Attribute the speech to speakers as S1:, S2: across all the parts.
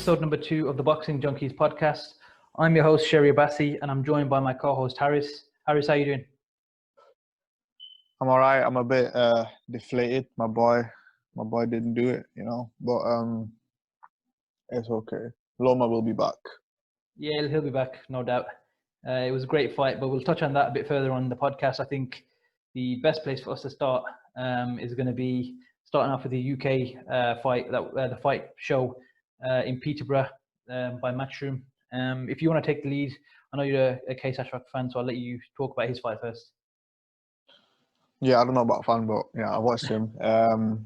S1: episode number 2 of the Boxing Junkies Podcast. I'm your host, Sherry Abassi, and I'm joined by my co-host, Harris. Harris, how you doing?
S2: I'm all right. I'm a bit deflated. My boy didn't do it, but it's okay. Loma will be back.
S1: Yeah, he'll be back, no doubt. It was a great fight, but we'll touch on that a bit further on in the podcast. I think the best place for us to start is going to be starting off with the UK fight, the fight show in Peterborough by Matchroom. If you want to take the lead, I know you're a Case Ashrak fan, so I'll let you talk about his fight first.
S2: Yeah, I don't know about fan, but yeah, I watched him. But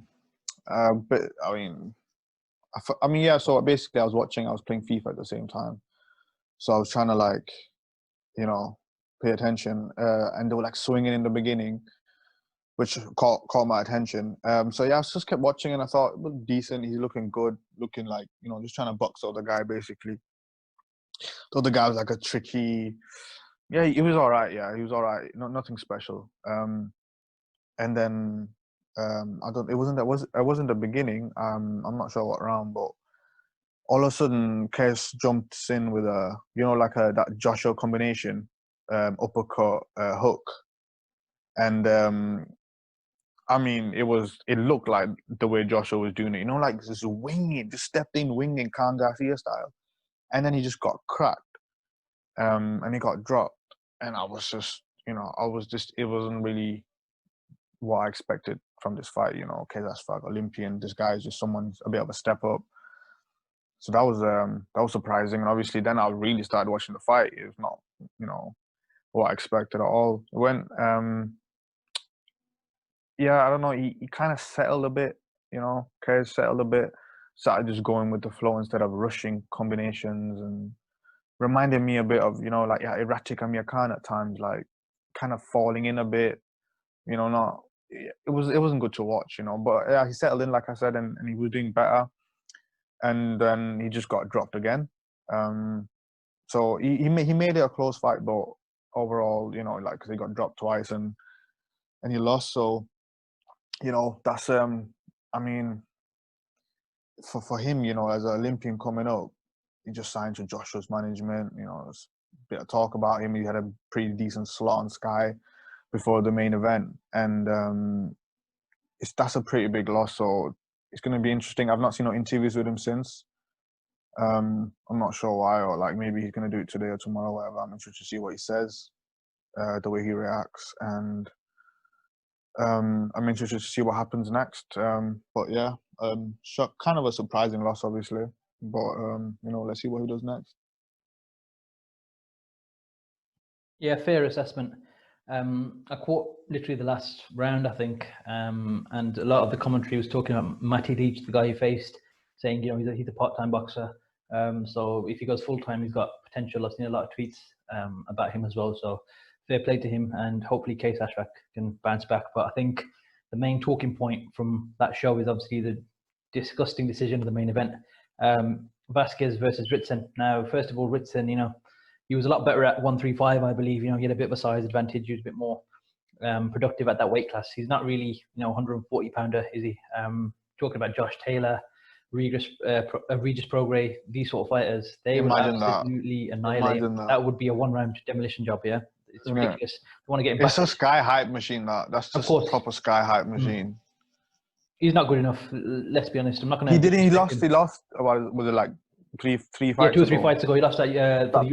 S2: yeah. So basically, I was playing FIFA at the same time, so I was trying to pay attention, and they were swinging in the beginning, which caught my attention. So yeah, I just kept watching, and I thought, well, decent. He's looking good, looking just trying to box out the guy basically. The other guy was a tricky. Yeah, he was all right. Yeah, he was all right. Nothing special. And then it wasn't the beginning. I'm not sure what round, but all of a sudden, Case jumps in with that Joshua combination, uppercut, hook, and it looked like the way Joshua was doing it. This winging, just stepped in winging Khan Garcia style, and then he just got cracked, and he got dropped, and I was just, it wasn't really what I expected from this fight. Okay, that's fight Olympian. This guy is just someone a bit of a step up. So that was surprising. And obviously, then I really started watching the fight. It was not, what I expected at all. It went, I don't know. He kind of settled a bit. Case settled a bit. Started just going with the flow instead of rushing combinations, and reminded me a bit of erratic Amir Khan at times, kind of falling in a bit. It wasn't good to watch, but yeah, he settled in, like I said, and he was doing better, and then he just got dropped again. So he made it a close fight, but overall, because he got dropped twice and he lost. So that's for him, as an Olympian coming up, he just signed to Joshua's management. There's a bit of talk about him. He had a pretty decent slot on Sky before the main event, and that's a pretty big loss. So it's going to be interesting. I've not seen no interviews with him since. I'm not sure why, or maybe he's going to do it today or tomorrow, whatever. I'm interested to see what he says, the way he reacts, and I'm interested to see what happens next. But yeah, kind of a surprising loss, obviously. But let's see what he does next.
S1: Yeah, fair assessment. I caught literally the last round, I think, and a lot of the commentary was talking about Matty Leach, the guy he faced, saying he's a part-time boxer. So if he goes full-time, he's got potential. I've seen a lot of tweets about him as well. So fair play to him, and hopefully Case Ashrak can bounce back. But I think the main talking point from that show is obviously the disgusting decision of the main event, Vazquez versus Ritson. Now, first of all, Ritson, he was a lot better at 135, I believe. He had a bit of a size advantage. He was a bit more productive at that weight class. He's not really, 140 pounder, is he? Talking about Josh Taylor, Regis Prograis, these sort of fighters, they would absolutely annihilate him. That would be a one-round demolition job, yeah? It's ridiculous. You want to get him back.
S2: It's a Sky hype machine, that's just a proper Sky hype machine.
S1: He's not good enough, let's be honest. I'm not going to...
S2: He lost, was it three fights ago?
S1: 2 or 3 fights ago. He lost that for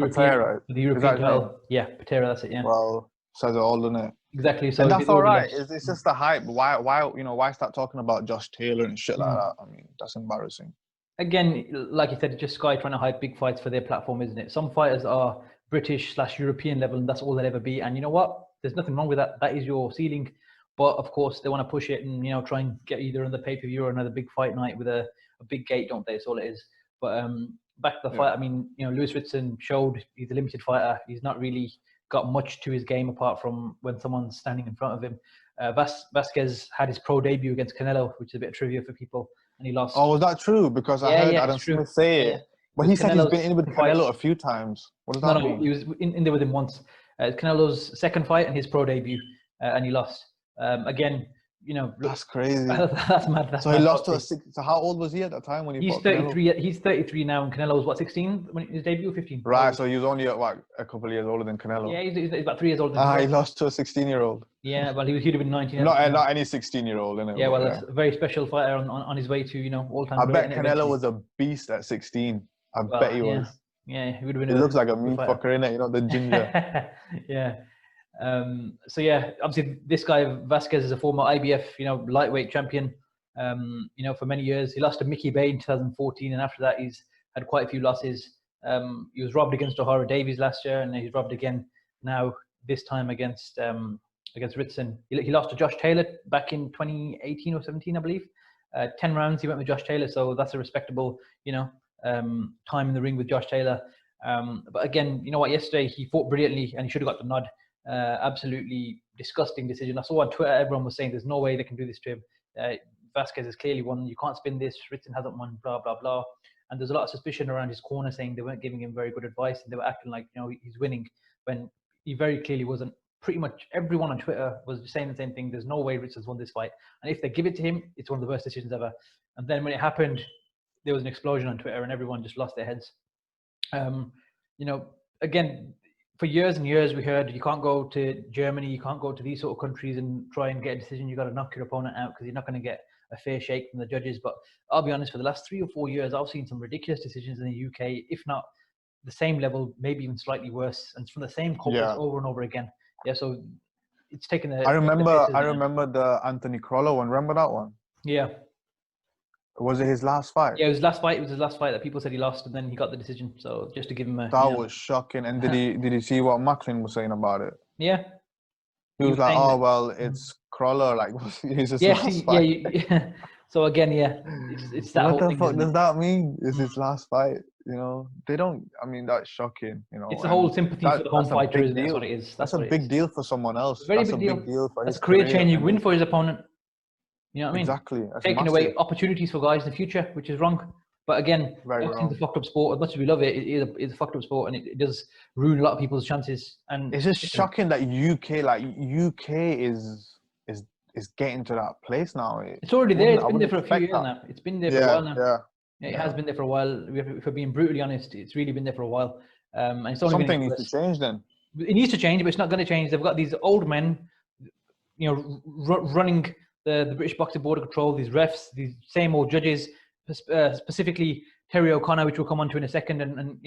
S1: the European title. Yeah, Patera, that's it, yeah.
S2: Well, says it all, doesn't it?
S1: Exactly. So
S2: and that's all right. It's just the hype. Why start talking about Josh Taylor and shit like that? That's embarrassing.
S1: Again, like you said, it's just Sky trying to hype big fights for their platform, isn't it? Some fighters are British/European level, and that's all they'll ever be. And you know what? There's nothing wrong with that. That is your ceiling. But of course, they want to push it and try and get either on the pay-per-view or another big fight night with a big gate, don't they? That's all it is. But back to the fight. Lewis Ritson showed he's a limited fighter. He's not really got much to his game apart from when someone's standing in front of him. Vazquez had his pro debut against Canelo, which is a bit of trivia for people, and he lost.
S2: Oh, was that true? Because I heard Adam Smith say it. Yeah. But he said he's been in with Canelo a few times. What does that mean?
S1: No, he was in there with him once. Canelo's second fight and his pro debut, and he lost. Again,
S2: That's crazy.
S1: That's mad. That's
S2: So he
S1: mad
S2: lost to
S1: boxing.
S2: So how old was he at the time when he
S1: He's
S2: fought Canelo?
S1: 33. He's 33 now, and Canelo was what, 16 when his debut, 15.
S2: Right, so he was only a couple of years older than Canelo.
S1: Yeah, he's about 3 years older than Canelo.
S2: He lost to a 16-year-old.
S1: Yeah, well, he'd have been 19.
S2: Not any 16-year-old, innit?
S1: Yeah, well, that's a very special fighter on his way to all-time.
S2: I bet Canelo was a beast at 16. I bet he was.
S1: Yeah, he would have been.
S2: He looks like a meat fucker, innit? The ginger.
S1: Yeah. So yeah, obviously this guy Vazquez is a former IBF, lightweight champion. For many years. He lost to Mickey Bay in 2014, and after that he's had quite a few losses. He was robbed against O'Hara Davies last year, and he's robbed again now, this time against Ritson. He lost to Josh Taylor back in 2018 or 17, I believe. 10 rounds he went with Josh Taylor, so that's a respectable, time in the ring with Josh Taylor. But again, you know what? Yesterday he fought brilliantly, and he should have got the nod. Absolutely disgusting decision. I saw on Twitter everyone was saying there's no way they can do this to him. Vazquez has clearly won. You can't spin this. Ritson hasn't won. Blah blah blah. And there's a lot of suspicion around his corner, saying they weren't giving him very good advice, and they were acting like he's winning when he very clearly wasn't. Pretty much everyone on Twitter was saying the same thing. There's no way Ritson's won this fight, and if they give it to him, it's one of the worst decisions ever. And then when it happened, there was an explosion on Twitter, and everyone just lost their heads. Again, for years and years we heard you can't go to Germany, you can't go to these sort of countries and try and get a decision. You got to knock your opponent out because you're not going to get a fair shake from the judges. But I'll be honest, for the last 3 or 4 years, I've seen some ridiculous decisions in the UK, if not the same level, maybe even slightly worse, and it's from the same culprits over and over again. Yeah, so it's taken
S2: I remember the Anthony Crolla one. Remember that one?
S1: Yeah.
S2: Was it his last fight?
S1: Yeah, it was his last fight. It was his last fight that people said he lost, and then he got the decision. So just to give him a...
S2: That was shocking. And did he see what Macklin was saying about it?
S1: Yeah.
S2: He was like, oh, well, it's Crolla. Like, he's his last fight.
S1: Yeah. So again, it's that
S2: what
S1: whole
S2: the
S1: thing,
S2: fuck does that mean? It's his last fight? They don't... I mean, that's shocking,
S1: It's the whole sympathy for the home fighter, isn't it? That's what it is.
S2: That's a big deal for someone else.
S1: Very
S2: big deal for his
S1: That's career-changing win for his opponent. You know what I mean?
S2: Exactly.
S1: Taking away opportunities for guys in the future, which is wrong. But again, boxing's a fucked up sport. As much as we love it, it's a fucked up sport, and it does ruin a lot of people's chances. And
S2: it's just shocking that UK is getting to that place now.
S1: It's already there. It's been there for a few years now. It's been there for a while now. Yeah. It has been there for a while. If we're being brutally honest, it's really been there for a while. And it's only
S2: something needs to change then.
S1: It needs to change, but it's not going to change. They've got these old men, running the British Boxing Board of Control, these refs, these same old judges, specifically Terry O'Connor, which we'll come on to in a second, and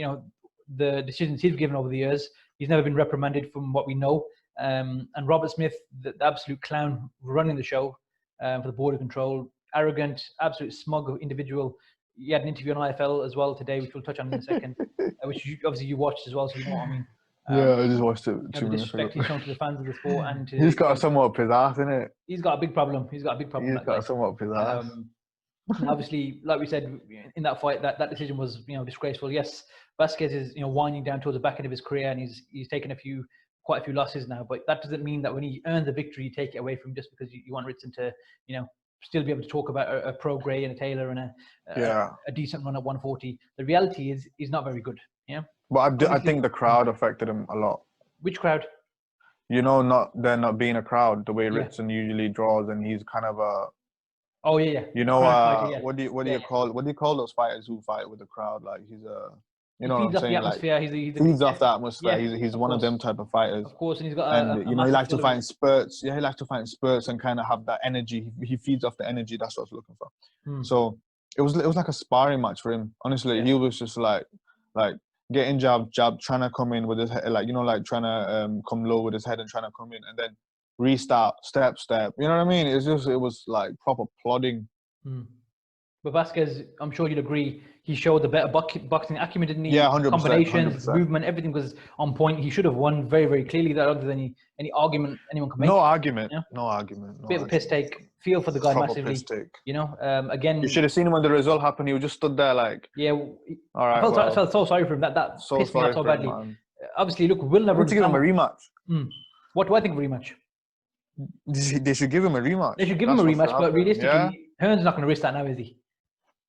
S1: the decisions he's given over the years. He's never been reprimanded from what we know. And Robert Smith, the absolute clown running the show for the Board of Control, arrogant, absolute smug individual. He had an interview on IFL as well today, which we'll touch on in a second, which obviously you watched as well, so you know what I mean.
S2: I just watched it 2 minutes ago.
S1: Disrespect he's shown to the fans of the sport, and
S2: he's got somewhat up his ass, innit?
S1: He's got a big problem. He's got
S2: somewhat up his ass.
S1: Obviously, like we said in that fight, that decision was disgraceful. Yes, Vazquez is winding down towards the back end of his career, and he's taken quite a few losses now. But that doesn't mean that when he earns a victory, you take it away from him just because you want Ritson to still be able to talk about a pro Gray and a Taylor and a decent run at 140. The reality is he's not very good. Yeah.
S2: But I think the crowd affected him a lot.
S1: Which crowd?
S2: There not being a crowd the way Ritson usually draws, and he's kind of a.
S1: Oh yeah.
S2: What do you call those fighters who fight with the crowd? Like he's a.
S1: He feeds off the atmosphere.
S2: He feeds off the atmosphere. He's one of them type of fighters.
S1: Of course, and he's got
S2: he likes to find spurts. Yeah, he likes to find spurts and kind of have that energy. He feeds off the energy. That's what I was looking for. So it was like a sparring match for him. Honestly, he was just like getting jab, trying to come in with his head, trying to come low with his head and trying to come in, and then restart, step. You know what I mean? It was like proper plodding.
S1: But Vazquez, I'm sure you'd agree, he showed the better boxing acumen, didn't he?
S2: Yeah, 100%.
S1: Combinations, 100%. Movement, everything was on point. He should have won very, very clearly. That other than any argument anyone can make.
S2: No argument.
S1: No bit of a piss take. Feel for the guy massively.
S2: Piss take.
S1: Again.
S2: You should have seen him when the result happened. He just stood there like.
S1: Yeah.
S2: All right.
S1: I felt so sorry for him. That pissed me off so badly. Obviously, look, we'll never.
S2: To give him a rematch.
S1: What do I think of a rematch?
S2: They should give him a rematch.
S1: They should give him a rematch, but realistically, Hearn's not going to risk that now, is he?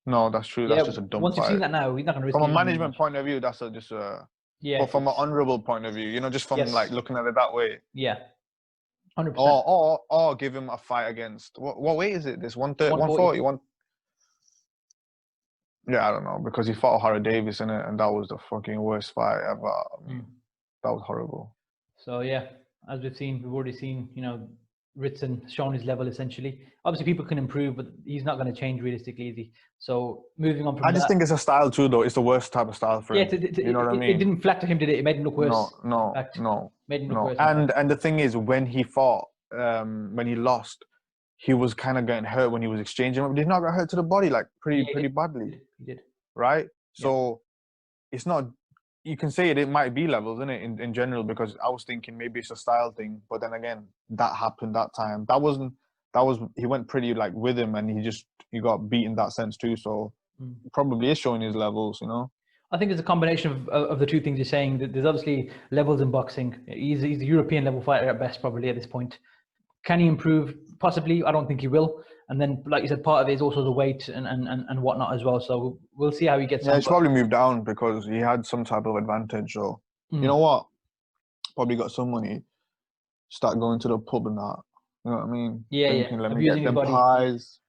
S2: No, that's true. That's just a dumb
S1: once
S2: fight.
S1: You've seen that now, he's not going to risk it.
S2: From a management point of view, that's just a... Yeah. But from an honourable point of view, just from looking at it that way.
S1: Yeah. 100%.
S2: Or give him a fight against what weight is it? This 140, 140. Yeah, I don't know, because he fought Harry Davis in it, and that was the fucking worst fight ever. I mean, that was horrible.
S1: So yeah, as we've already seen, Ritson shown his level essentially. Obviously, people can improve, but he's not going to change realistically, is he? So moving on from
S2: I just think it's a style too, though. It's the worst type of style for him. You know what I mean?
S1: It didn't flatter him, did it? It made him look worse.
S2: No.
S1: Made him look worse.
S2: And the thing is, when he fought, when he lost, he was kind of getting hurt when he was exchanging. But he did not get hurt to the body, like pretty badly.
S1: He did.
S2: Right? So it's not. You can say it might be levels, isn't it, in general, because I was thinking maybe it's a style thing, but then again, that happened that time. He went pretty like with him, and he got beat in that sense too, so probably is showing his levels,
S1: I think it's a combination of the two things you're saying. There's obviously levels in boxing. He's a European level fighter at best, probably at this point. Can he improve? Possibly. I don't think he will. And then, like you said, part of it is also the weight and whatnot as well. So we'll see how he gets on.
S2: Yeah, he's probably moved down because he had some type of advantage. So, you know what? Probably got some money. Start going to the pub and that. You know what I mean? Thinking, let me get them pies.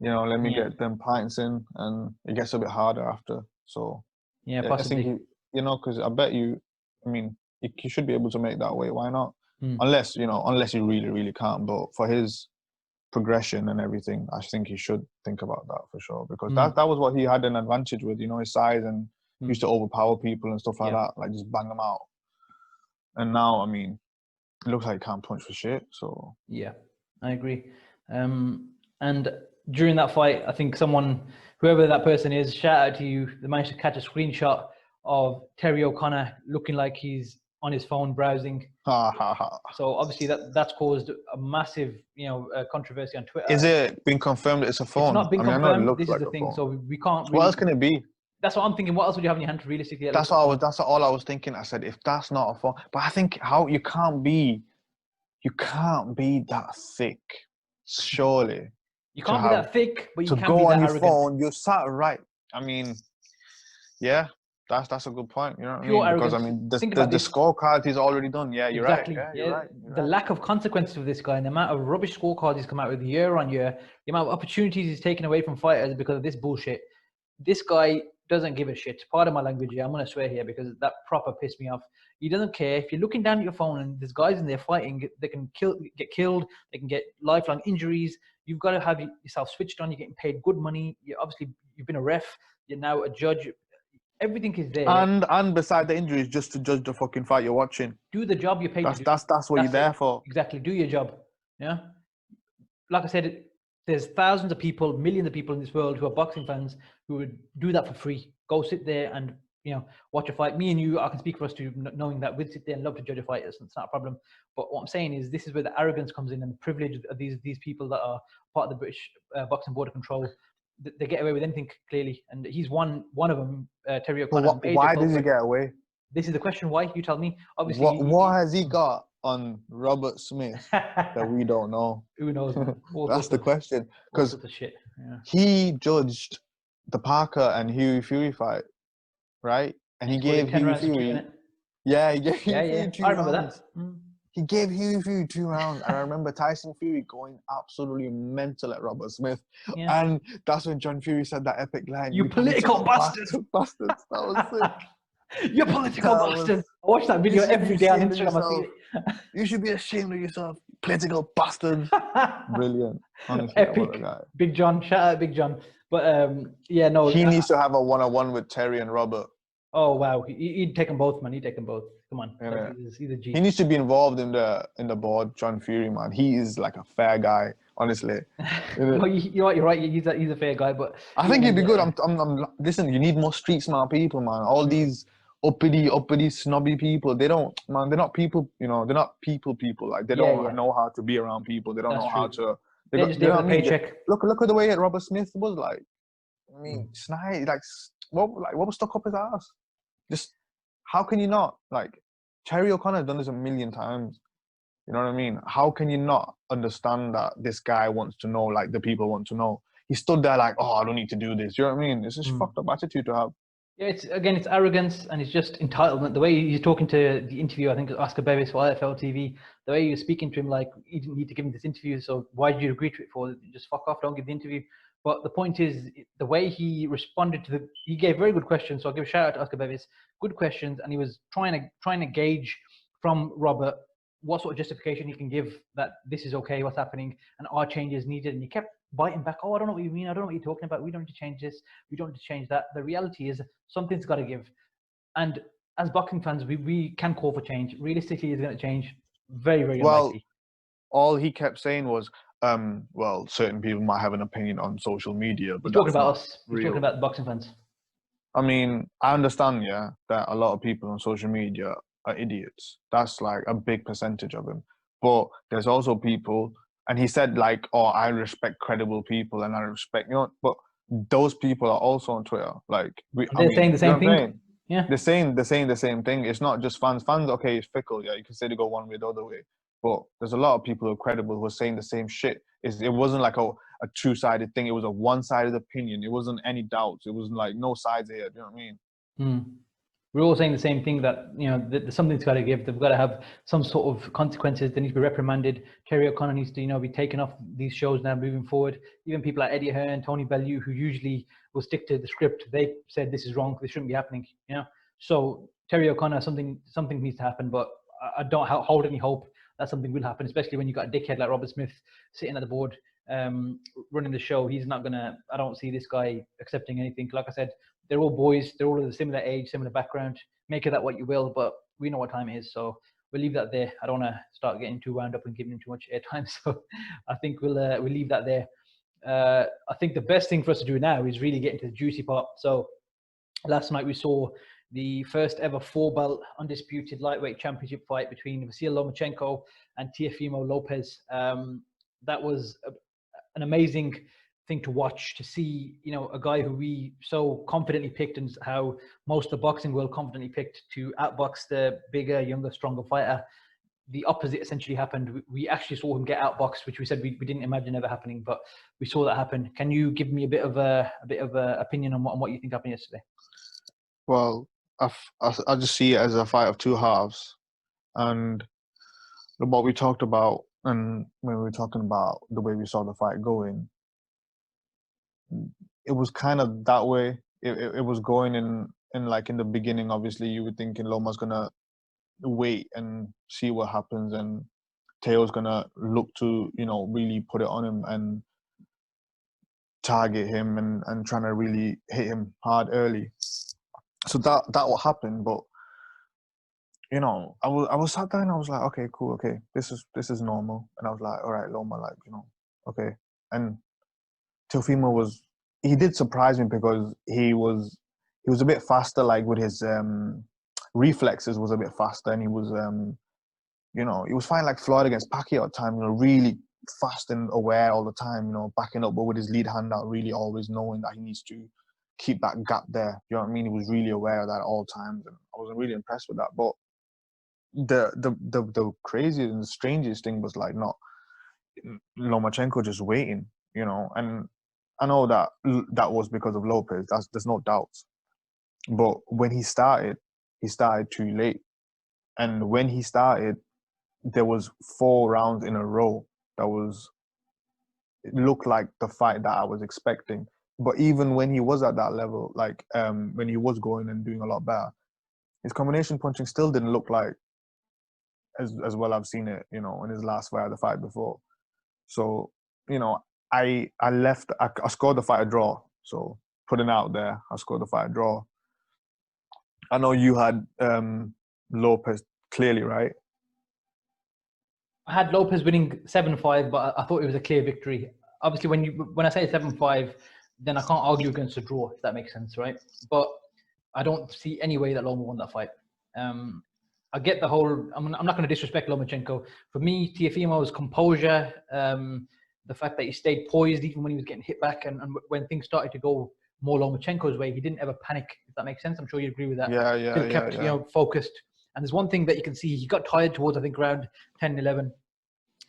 S2: Let me get them pints in. And it gets a bit harder after. So,
S1: yeah, possibly.
S2: I think, because I bet you, you should be able to make that weight. Why not? Unless you really, really can't. But for his progression and everything, I think he should think about that for sure, because that was what he had an advantage with, his size, and he used to overpower people and stuff like that, like just bang them out. And now, it looks like he can't punch for shit. So
S1: yeah, I agree. And during that fight, I think whoever that person is, shout out to you. They managed to catch a screenshot of Terry O'Connor looking like he's on his phone browsing. So obviously that's caused a massive, controversy on Twitter.
S2: Is it been confirmed that it's a phone?
S1: It's not been confirmed. This is the thing. So we can't.
S2: What else can it be?
S1: That's what I'm thinking. What else would you have in your hand realistically?
S2: That's all I was thinking. I said, if that's not a phone, but I think you can't be that thick. Surely
S1: you can't be that thick, but you can be that
S2: arrogant. To go on your phone, you're sat right. Yeah. That's a good point. You know what
S1: Pure
S2: I mean?
S1: Arrogance.
S2: Because the scorecard is already done. Yeah, you're
S1: exactly.
S2: Right. Yeah, you're right.
S1: The lack of consequences of this guy and the amount of rubbish scorecards he's come out with year on year, the amount of opportunities he's taken away from fighters because of this bullshit. This guy doesn't give a shit. Pardon my language here. I'm going to swear here because that proper pissed me off. He doesn't care. If you're looking down at your phone and there's guys in there fighting, they can get killed. They can get lifelong injuries. You've got to have yourself switched on. You're getting paid good money. You've been a ref. You're now a judge. Everything is there.
S2: And beside the injuries, just to judge the fucking fight you're watching.
S1: Do the job you're paid to do.
S2: That's what you're there for.
S1: Exactly. Do your job. Yeah. Like I said, there's thousands of people, millions of people in this world who are boxing fans who would do that for free. Go sit there and watch a fight. Me and you, I can speak for us too, knowing that we'd sit there and love to judge a fight. It's not a problem. But what I'm saying is, this is where the arrogance comes in and the privilege of these people that are part of the British Boxing Board of Control. They get away with anything, clearly, and he's one of them. Terry O'Connor.
S2: Why does he get away?
S1: This is the question. Why? You tell me. Obviously,
S2: what has he got on Robert Smith that we don't know?
S1: Who knows?
S2: That's the question. Because he judged the Parker and Hughie Fury fight, right? And he gave Hughie Fury. Yeah, he gave Hughie Fury 2 rounds.
S1: I remember that.
S2: He gave Hughie Fury 2 rounds, and I remember Tyson Fury going absolutely mental at Robert Smith. Yeah. And that's when John Fury said that epic line.
S1: You political bastards!
S2: Bastards. That was sick.
S1: You political bastards! I watch that video every day on Instagram.
S2: You should be ashamed of yourself, political bastards. Brilliant. Honestly,
S1: epic. Big John. Shout out Big John. But he
S2: needs to have a one-on-one with Terry and Robert.
S1: Oh wow, he'd take them both, man. He'd take them both. Come on, yeah. He's a G.
S2: He needs to be involved in the board. John Fury, man, he is like a fair guy, honestly.
S1: Well, you're right. He's a fair guy, but
S2: I think he'd be good. Listen, you need more street smart people, man. All these uppity, snobby people. They're not people. They're not people. Like they don't know how to be around people. They don't know how to.
S1: They just get a paycheck.
S2: Look at the way Robert Smith was like. Snide. What was stuck up his ass? Just how can you not, Terry O'Connor has done this a million times. You know what I mean? How can you not understand that this guy wants to know, like the people want to know? He stood there like, oh, I don't need to do this. You know what I mean? It's just fucked up attitude to have.
S1: Yeah, it's arrogance and it's just entitlement. The way you're talking to the interview, I think Oscar Bevis for IFL TV, the way you're speaking to him, like, you didn't need to give him this interview, so why did you agree to it for? Just fuck off, don't give the interview. But the point is, the way he responded to he gave very good questions. So I'll give a shout out to Oscar Bevis, good questions, and he was trying to gauge from Robert what sort of justification he can give that this is okay, what's happening, and are changes needed. And he kept biting back. Oh, I don't know what you mean. I don't know what you're talking about. We don't need to change this. We don't need to change that. The reality is something's got to give. And as boxing fans, we can call for change. Realistically, it's going to change. Very, very unlikely.
S2: All he kept saying was, well, certain people might have an opinion on social media, but
S1: he's talking about us. He's talking about the boxing fans.
S2: I mean, I understand, yeah, that a lot of people on social media are idiots. That's like a big percentage of them. But there's also people, and he said like, oh, I respect credible people and I respect, but those people are also on Twitter. Like,
S1: they're saying the same thing. Yeah.
S2: They're saying the same thing. It's not just fans. Fans, okay, it's fickle. Yeah, you can say they go one way or the other way. But there's a lot of people who are credible who are saying the same shit. It wasn't like a two-sided thing. It was a one-sided opinion. It wasn't any doubts. It wasn't like no sides here. Do you know what I mean?
S1: We're all saying the same thing, that something's got to give. They've got to have some sort of consequences. They need to be reprimanded. Terry O'Connor needs to be taken off these shows now moving forward. Even people like Eddie Hearn, Tony Bellew, who usually will stick to the script, they said this is wrong. This shouldn't be happening. So Terry O'Connor, something needs to happen. But I don't hold any hope that something will happen, especially when you've got a dickhead like Robert Smith sitting at the board, running the show. He's not gonna. I don't see this guy accepting anything. Like I said, they're all boys. They're all of a similar age, similar background. Make of that what you will, but we know what time it is, so we'll leave that there. I don't want to start getting too wound up and giving him too much airtime, so I think we'll leave that there. I think the best thing for us to do now is really get into the juicy part. So last night we saw the first ever 4-belt undisputed lightweight championship fight between Vasily Lomachenko and Teofimo Lopez. That was an amazing thing to watch, to see, a guy who we so confidently picked, and how most of the boxing world confidently picked to outbox the bigger, younger, stronger fighter. The opposite essentially happened. We actually saw him get outboxed, which we said we didn't imagine ever happening, but we saw that happen. Can you give me a bit of a opinion on what you think happened yesterday?
S2: Well, I just see it as a fight of two halves, and what we talked about, and when we were talking about the way we saw the fight going, it was kind of that way. It was going in the beginning. Obviously, you were thinking Loma's gonna wait and see what happens, and Teo's gonna look to really put it on him and target him and trying to really hit him hard early. So that will happen, but I was sat there and I was like, okay, cool, okay, this is normal, and I was like, all right, Loma, like, okay. And Teofimo he did surprise me because he was a bit faster, like with his reflexes was a bit faster, and he was he was fighting like Floyd against Pacquiao at times, really fast and aware all the time, backing up, but with his lead hand out, really always knowing that he needs to keep that gap there. You know what I mean? He was really aware of that at all times, and I was really impressed with that. But the craziest and the strangest thing was like not Lomachenko just waiting, and I know that was because of Lopez. There's no doubts. But when he started too late, and when he started, there was 4 rounds in a row it looked like the fight that I was expecting. But even when he was at that level, like when he was going and doing a lot better, his combination punching still didn't look like as well I've seen it, in his last fight, the fight before. So, I scored the fight a draw. So putting out there, I scored the fight a draw. I know you had Lopez clearly, right?
S1: I had Lopez winning 7-5, but I thought it was a clear victory. Obviously, when I say 7-5, then I can't argue against a draw, if that makes sense, right? But I don't see any way that Loma won that fight. I get the whole. I'm not going to disrespect Lomachenko. For me, Teofimo's composure, the fact that he stayed poised even when he was getting hit back, and when things started to go more Lomachenko's way, he didn't ever panic, if that makes sense. I'm sure you agree with that.
S2: Yeah.
S1: Still kept, focused. And there's one thing that you can see, he got tired towards, I think, round 10, 11.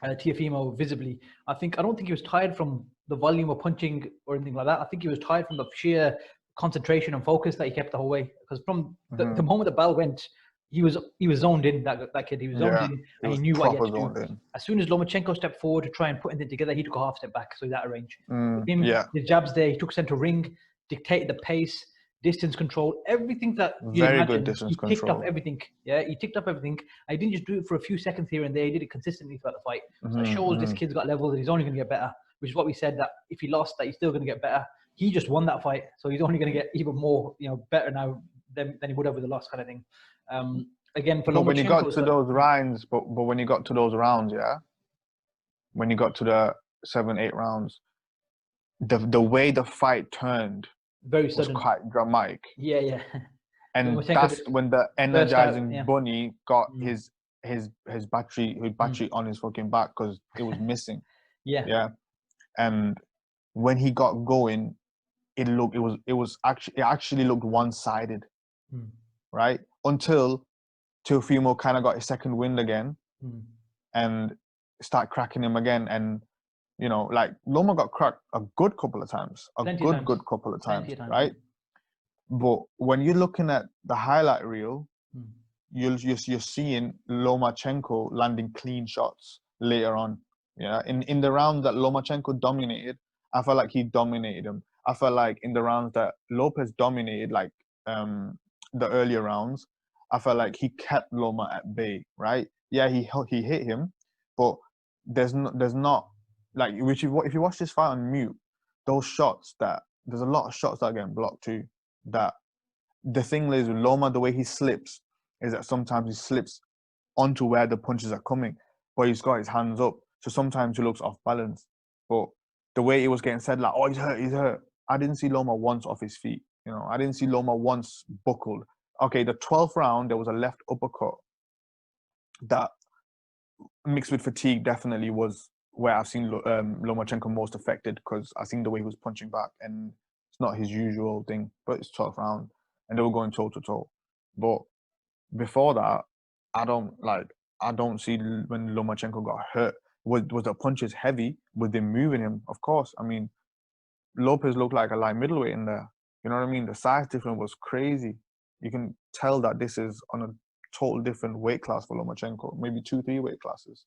S1: Teofimo visibly. I don't think he was tired from the volume of punching or anything like that. I think he was tired from the sheer concentration and focus that he kept the whole way. Because from the moment the bell went, he was zoned in. That kid, he was zoned in, and he knew what he had to do. As soon as Lomachenko stepped forward to try and put anything together, he took a half step back, so he's out of range. The jabs there, he took center ring, dictated the pace, distance control, everything that you
S2: very
S1: imagine.
S2: Good distance
S1: he ticked off everything. Yeah, he ticked off everything. I didn't just do it for a few seconds here and there. He did it consistently throughout the fight. So it shows this kid's got levels and he's only going to get better. Which is what we said, that if he lost, that he's still going to get better. He just won that fight, so he's only going to get even more, better now than he would have with the loss, kind of thing. Again, for Lomachenko,
S2: when you got to those rounds, when you got to those rounds, when you got to the 7-8 rounds, the way the fight turned
S1: very sudden,
S2: was quite dramatic.
S1: Yeah.
S2: And that's when the energizing bunny got his battery on his fucking back because it was missing. Yeah. And when he got going, it actually looked one-sided, right? Until Teofimo kind of got his second wind again and start cracking him again. And, Loma got cracked a good couple of times, good couple of times, right? But when you're looking at the highlight reel, you're seeing Lomachenko landing clean shots later on. Yeah, in the round that Lomachenko dominated, I felt like he dominated him. I felt like in the rounds that Lopez dominated, like the earlier rounds, I felt like he kept Loma at bay, right? Yeah, he hit him, but there's not like if you watch this fight on mute, those shots there's a lot of shots that are getting blocked too. That the thing is with Loma, the way he slips is that sometimes he slips onto where the punches are coming, but he's got his hands up, so sometimes he looks off balance. But the way it was getting said, like, oh, he's hurt. I didn't see Loma once off his feet. I didn't see Loma once buckled. Okay, the 12th round, there was a left uppercut that, mixed with fatigue, definitely was where I've seen Lomachenko most affected, because I seen the way he was punching back, and it's not his usual thing, but it's 12th round, and they were going toe-to-toe. But before that, I don't see when Lomachenko got hurt. Was the punches heavy? Was they moving him? Of course. I mean, Lopez looked like a light middleweight in there. You know what I mean? The size difference was crazy. You can tell that this is on a total different weight class for Lomachenko, maybe 2-3 weight classes,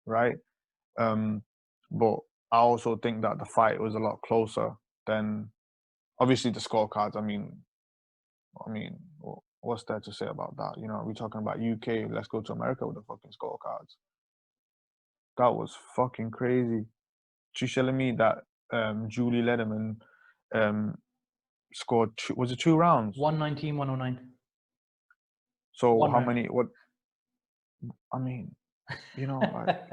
S2: right? But I also think that the fight was a lot closer than, obviously, the scorecards. I mean, what's there to say about that? We're talking about UK. Let's go to America with the fucking scorecards. That was fucking crazy. She's telling me that Julie Lederman scored was it 2 rounds?
S1: 119, 109.
S2: So how many? What? I mean, like,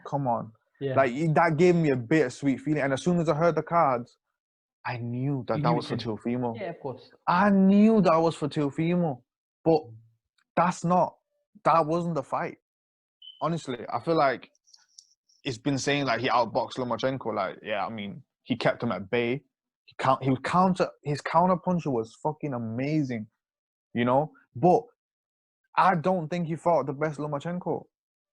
S2: come on.
S1: Yeah.
S2: Like, that gave me a bittersweet feeling. And as soon as I heard the cards, I knew that was for Teofimo.
S1: Yeah, of course.
S2: I knew that was for Teofimo. But that wasn't the fight. Honestly, I feel like it's been saying like he outboxed Lomachenko. Like, yeah, I mean, he kept him at bay. His counter puncher was fucking amazing, But I don't think he fought the best Lomachenko.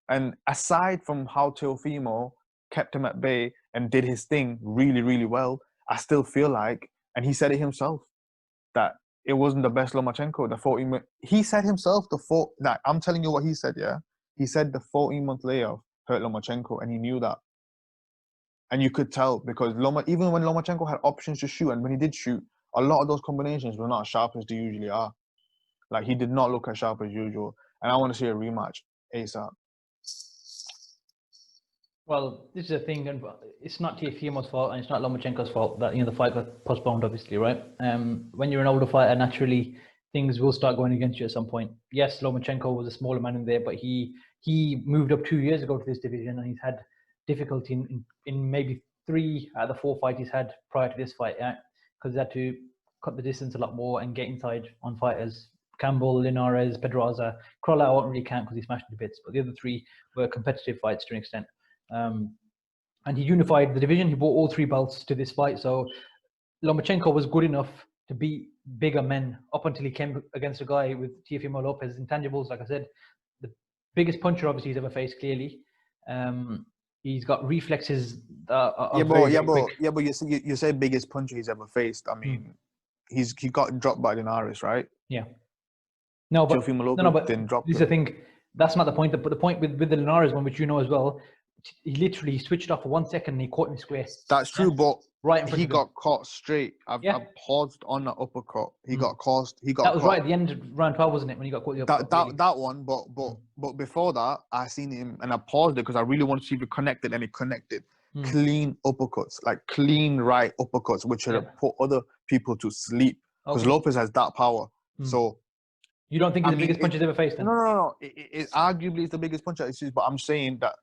S2: And aside from how Teofimo kept him at bay and did his thing really, really well, I still feel like, and he said it himself, that it wasn't the best Lomachenko. He said himself that I'm telling you what he said, yeah? He said the 14-month layoff hurt Lomachenko, and he knew that. And you could tell, because even when Lomachenko had options to shoot, and when he did shoot, a lot of those combinations were not as sharp as they usually are. Like, he did not look as sharp as usual. And I want to see a rematch ASAP.
S1: Well, this is the thing, and it's not Teofimo's fault, and it's not Lomachenko's fault that the fight got postponed, obviously, right? When you're an older fighter, naturally things will start going against you at some point. Yes, Lomachenko was a smaller man in there, but he moved up 2 years ago to this division, and he's had difficulty in maybe 3 out of the 4 fights he's had prior to this fight, because he had to cut the distance a lot more and get inside on fighters. Campbell, Linares, Pedraza, Crawler I won't really count because he smashed to bits, but the other 3 were competitive fights to an extent. And he unified the division. He brought all 3 belts to this fight. So Lomachenko was good enough to beat bigger men up until he came against a guy with Teofimo Lopez intangibles. Like I said, the biggest puncher obviously he's ever faced. Clearly, he's got reflexes.
S2: But you say biggest puncher he's ever faced. I mean, he got dropped by Linares, right?
S1: Yeah. No, but
S2: Teofimo Lopez
S1: no, but
S2: didn't drop
S1: this is the
S2: him.
S1: thing. That's not the point. But the point with the Linares one, which you know as well, he literally switched off for 1 second and he caught him square.
S2: That's true, but
S1: right in front
S2: he
S1: of him.
S2: got caught straight. I've paused on the uppercut. He got caught.
S1: That was right at the end of round 12, wasn't it? When he got caught the uppercut.
S2: That one, but before that, I seen him and I paused it because I really wanted to see if it connected, and it connected. Clean uppercuts, like clean right uppercuts, which should have put other people to sleep. Because Lopez has that power. So
S1: you don't think he's the biggest punch he's ever faced? Then?
S2: No. It arguably is the biggest punch that he's used, but I'm saying that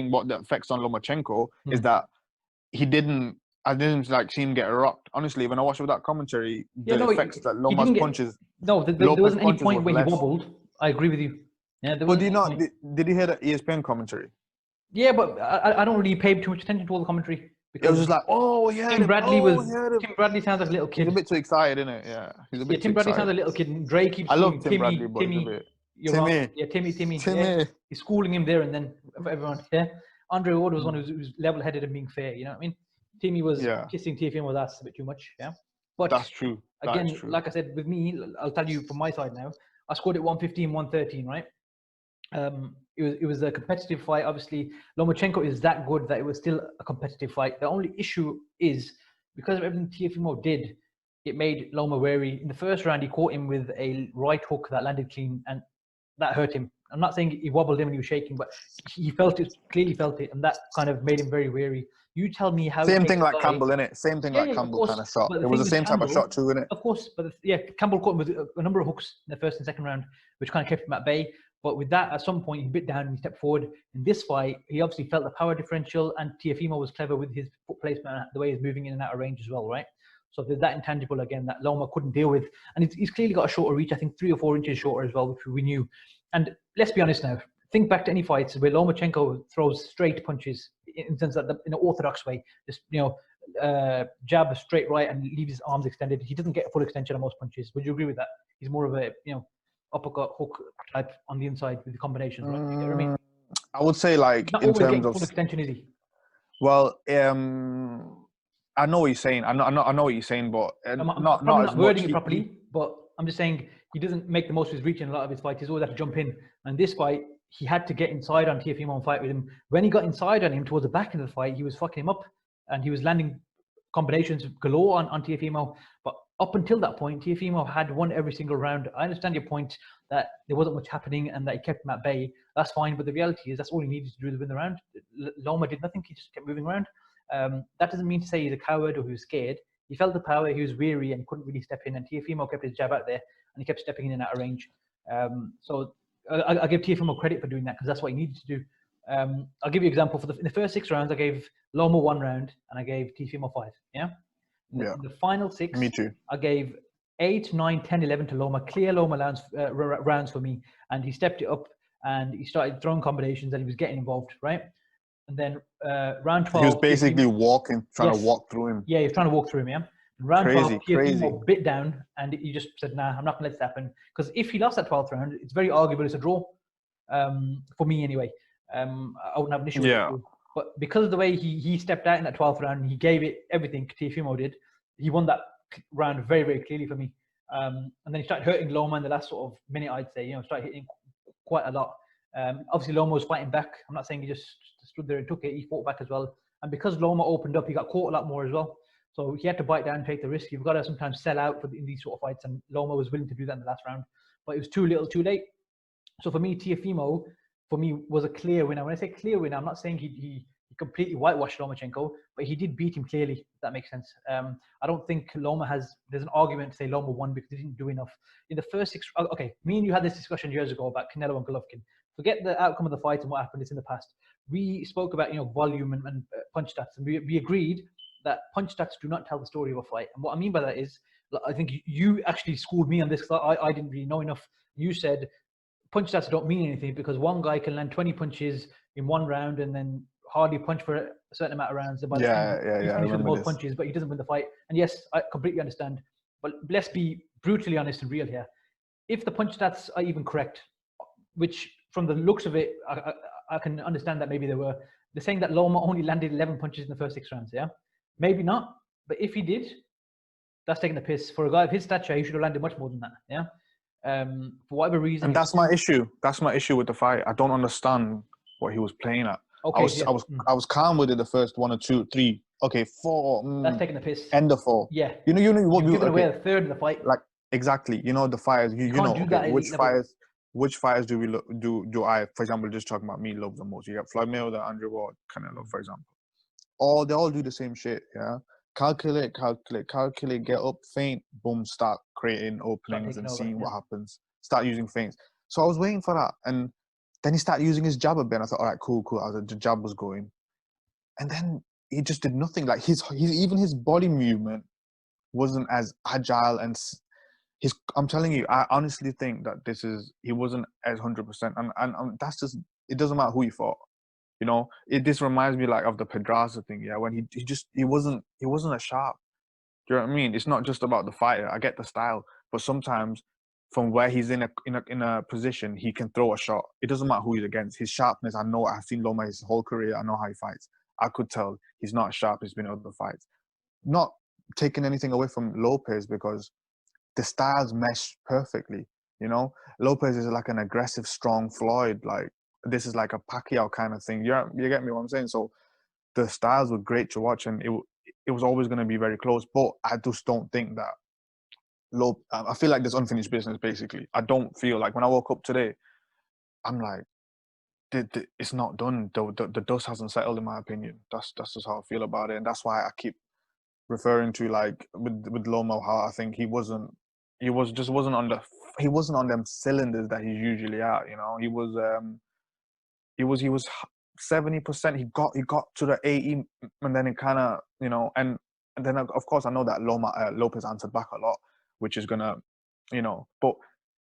S2: what the effects on Lomachenko is that I didn't like see him get rocked. Honestly, when I watched with that commentary, effects that Loma's punches.
S1: No, there wasn't any point where he wobbled. I agree with you. Yeah,
S2: but did you hear the ESPN commentary?
S1: Yeah, but I don't really pay too much attention to all the commentary.
S2: Because it was just like,
S1: Tim Bradley sounds like a little kid.
S2: He's a bit too excited, isn't it? Yeah, he's a bit
S1: Tim Bradley sounds like a little kid. Dre keeps
S2: I love Tim Bradley, but
S1: Timmy. Yeah. He's schooling him there and then for everyone. Yeah, Andre Ward was one who's level-headed and being fair. You know what I mean? Timmy was kissing Teofimo's ass a bit too much. Yeah, but
S2: that's true.
S1: Again, like I said, with me, I'll tell you from my side now. I scored it 115, 113, right? It was a competitive fight. Obviously, Lomachenko is that good that it was still a competitive fight. The only issue is because of everything Teofimo did, it made Loma wary. In the first round, he caught him with a right hook that landed clean, and that hurt him. I'm not saying he wobbled him and he was shaking, but he clearly felt it, and that kind of made him very wary. You tell me how.
S2: Same thing like Campbell, innit? Same thing like Campbell kind of shot. It was the same type of shot too, innit?
S1: Of course, but Campbell caught him with a number of hooks in the first and second round, which kind of kept him at bay. But with that, at some point, he bit down and he stepped forward. In this fight, he obviously felt the power differential, and Teofimo was clever with his foot placement, the way he's moving in and out of range as well, right? So there's that intangible, again, that Loma couldn't deal with. And he's clearly got a shorter reach, I think 3 or 4 inches shorter as well, which we knew. And let's be honest now, think back to any fights where Lomachenko throws straight punches in the sense that in an orthodox way, just, jab straight right and leave his arms extended. He doesn't get full extension on most punches. Would you agree with that? He's more of a, uppercut hook type on the inside with the combinations, right? You know what I mean?
S2: I would say like
S1: not
S2: in
S1: always
S2: terms of
S1: full extension, is he?
S2: Well, I know what you're saying. I know what you're saying, but not
S1: wording it properly. But I'm just saying he doesn't make the most of his reach in a lot of his fights. He's always had to jump in. And this fight, he had to get inside on Teofimo and fight with him. When he got inside on him towards the back of the fight, he was fucking him up, and he was landing combinations galore on Teofimo. But up until that point, Teofimo had won every single round. I understand your point that there wasn't much happening and that he kept him at bay. That's fine, but the reality is that's all he needed to do to win the round. Loma did nothing. He just kept moving around. That doesn't mean to say he's a coward or he was scared. He felt the power, he was weary and couldn't really step in, and Teofimo kept his jab out there and he kept stepping in and out of range. So I'll give Teofimo credit for doing that because that's what he needed to do. I'll give you an example. In the first 6 rounds, I gave Loma 1 round and I gave Teofimo 5. Yeah? In the final 6,
S2: me too.
S1: I gave 8, 9, 10, 11 to Loma. Clear Loma rounds for me. And he stepped it up and he started throwing combinations and he was getting involved, right? And then round 12...
S2: He was basically trying to walk through him.
S1: Yeah, he was trying to walk through him, yeah? And round 12,
S2: crazy.
S1: Bit down and he just said, nah, I'm not going to let this happen. Because if he lost that 12th round, it's very arguable it's a draw. For me anyway. I wouldn't have an issue with it. But because of the way he stepped out in that 12th round and he gave it everything, Teofimo did, he won that round very, very clearly for me. And then he started hurting Loma in the last sort of minute, I'd say, started hitting quite a lot. Obviously, Loma was fighting back. I'm not saying he just stood there and took it. He fought back as well. And because Loma opened up, he got caught a lot more as well. So he had to bite down and take the risk. You've got to sometimes sell out in these sort of fights. And Loma was willing to do that in the last round. But it was too little, too late. So for me, Teofimo, was a clear winner. When I say clear winner, I'm not saying he completely whitewashed Lomachenko, but he did beat him clearly, if that makes sense. I don't think there's an argument to say Loma won because he didn't do enough. In the first 6, okay, me and you had this discussion years ago about Canelo and Golovkin. Forget the outcome of the fight and what happened, it's in the past. We spoke about, volume and punch stats, and we agreed that punch stats do not tell the story of a fight. And what I mean by that is, I think you actually schooled me on this because I didn't really know enough. You said punch stats don't mean anything because one guy can land 20 punches in 1 round and then hardly punch for a certain amount of rounds. He finishes with the most punches, but he doesn't win the fight. And yes, I completely understand. But let's be brutally honest and real here. If the punch stats are even correct, which from the looks of it, I can understand that maybe they were. They're saying that Loma only landed 11 punches in the first 6 rounds, yeah? Maybe not. But if he did, that's taking the piss. For a guy of his stature, he should have landed much more than that. Yeah. For whatever reason.
S2: And that's my issue. That's my issue with the fight. I don't understand what he was playing at.
S1: Okay,
S2: I was calm with it the first 1 or 2, 3. Okay, 4.
S1: That's taking the piss.
S2: End of 4.
S1: Yeah.
S2: You know what?
S1: You've given away a third of the fight.
S2: Like exactly. You know the fighters. You know which fighters do we look? Do I, for example, just talking about me, love the most? You got Floyd Mayweather, Andre Ward, Canelo, for example. They all do the same shit. Yeah. Calculate, get up, feint, boom, start creating openings and seeing what happens. Start using feints. So I was waiting for that. And then he started using his jab a bit. And I thought, all right, cool. The jab was going. And then he just did nothing. Like even his body movement wasn't as agile and I'm telling you, I honestly think that he wasn't as 100%. And that's just, it doesn't matter who he fought. You know, this reminds me like of the Pedraza thing, yeah, when he wasn't as sharp. Do you know what I mean? It's not just about the fighter. I get the style, but sometimes from where he's in a position, he can throw a shot. It doesn't matter who he's against. His sharpness, I've seen Loma his whole career. I know how he fights. I could tell he's not sharp. He's been in other fights. Not taking anything away from Lopez because the styles mesh perfectly. You know, Lopez is like an aggressive, strong Floyd, like. This is like a Pacquiao kind of thing. You get me what I'm saying? So the styles were great to watch, and it was always going to be very close. But I just don't think that I feel like there's unfinished business, basically. I don't feel like when I woke up today, I'm like, it's not done. The dust hasn't settled, in my opinion. That's just how I feel about it, and that's why I keep referring to like with Loma how I think he wasn't on them cylinders that he's usually at. You know, he was 70%. He got to the 80, and then it kind of, you know, and then of course I know that Lopez answered back a lot, which is gonna, you know, but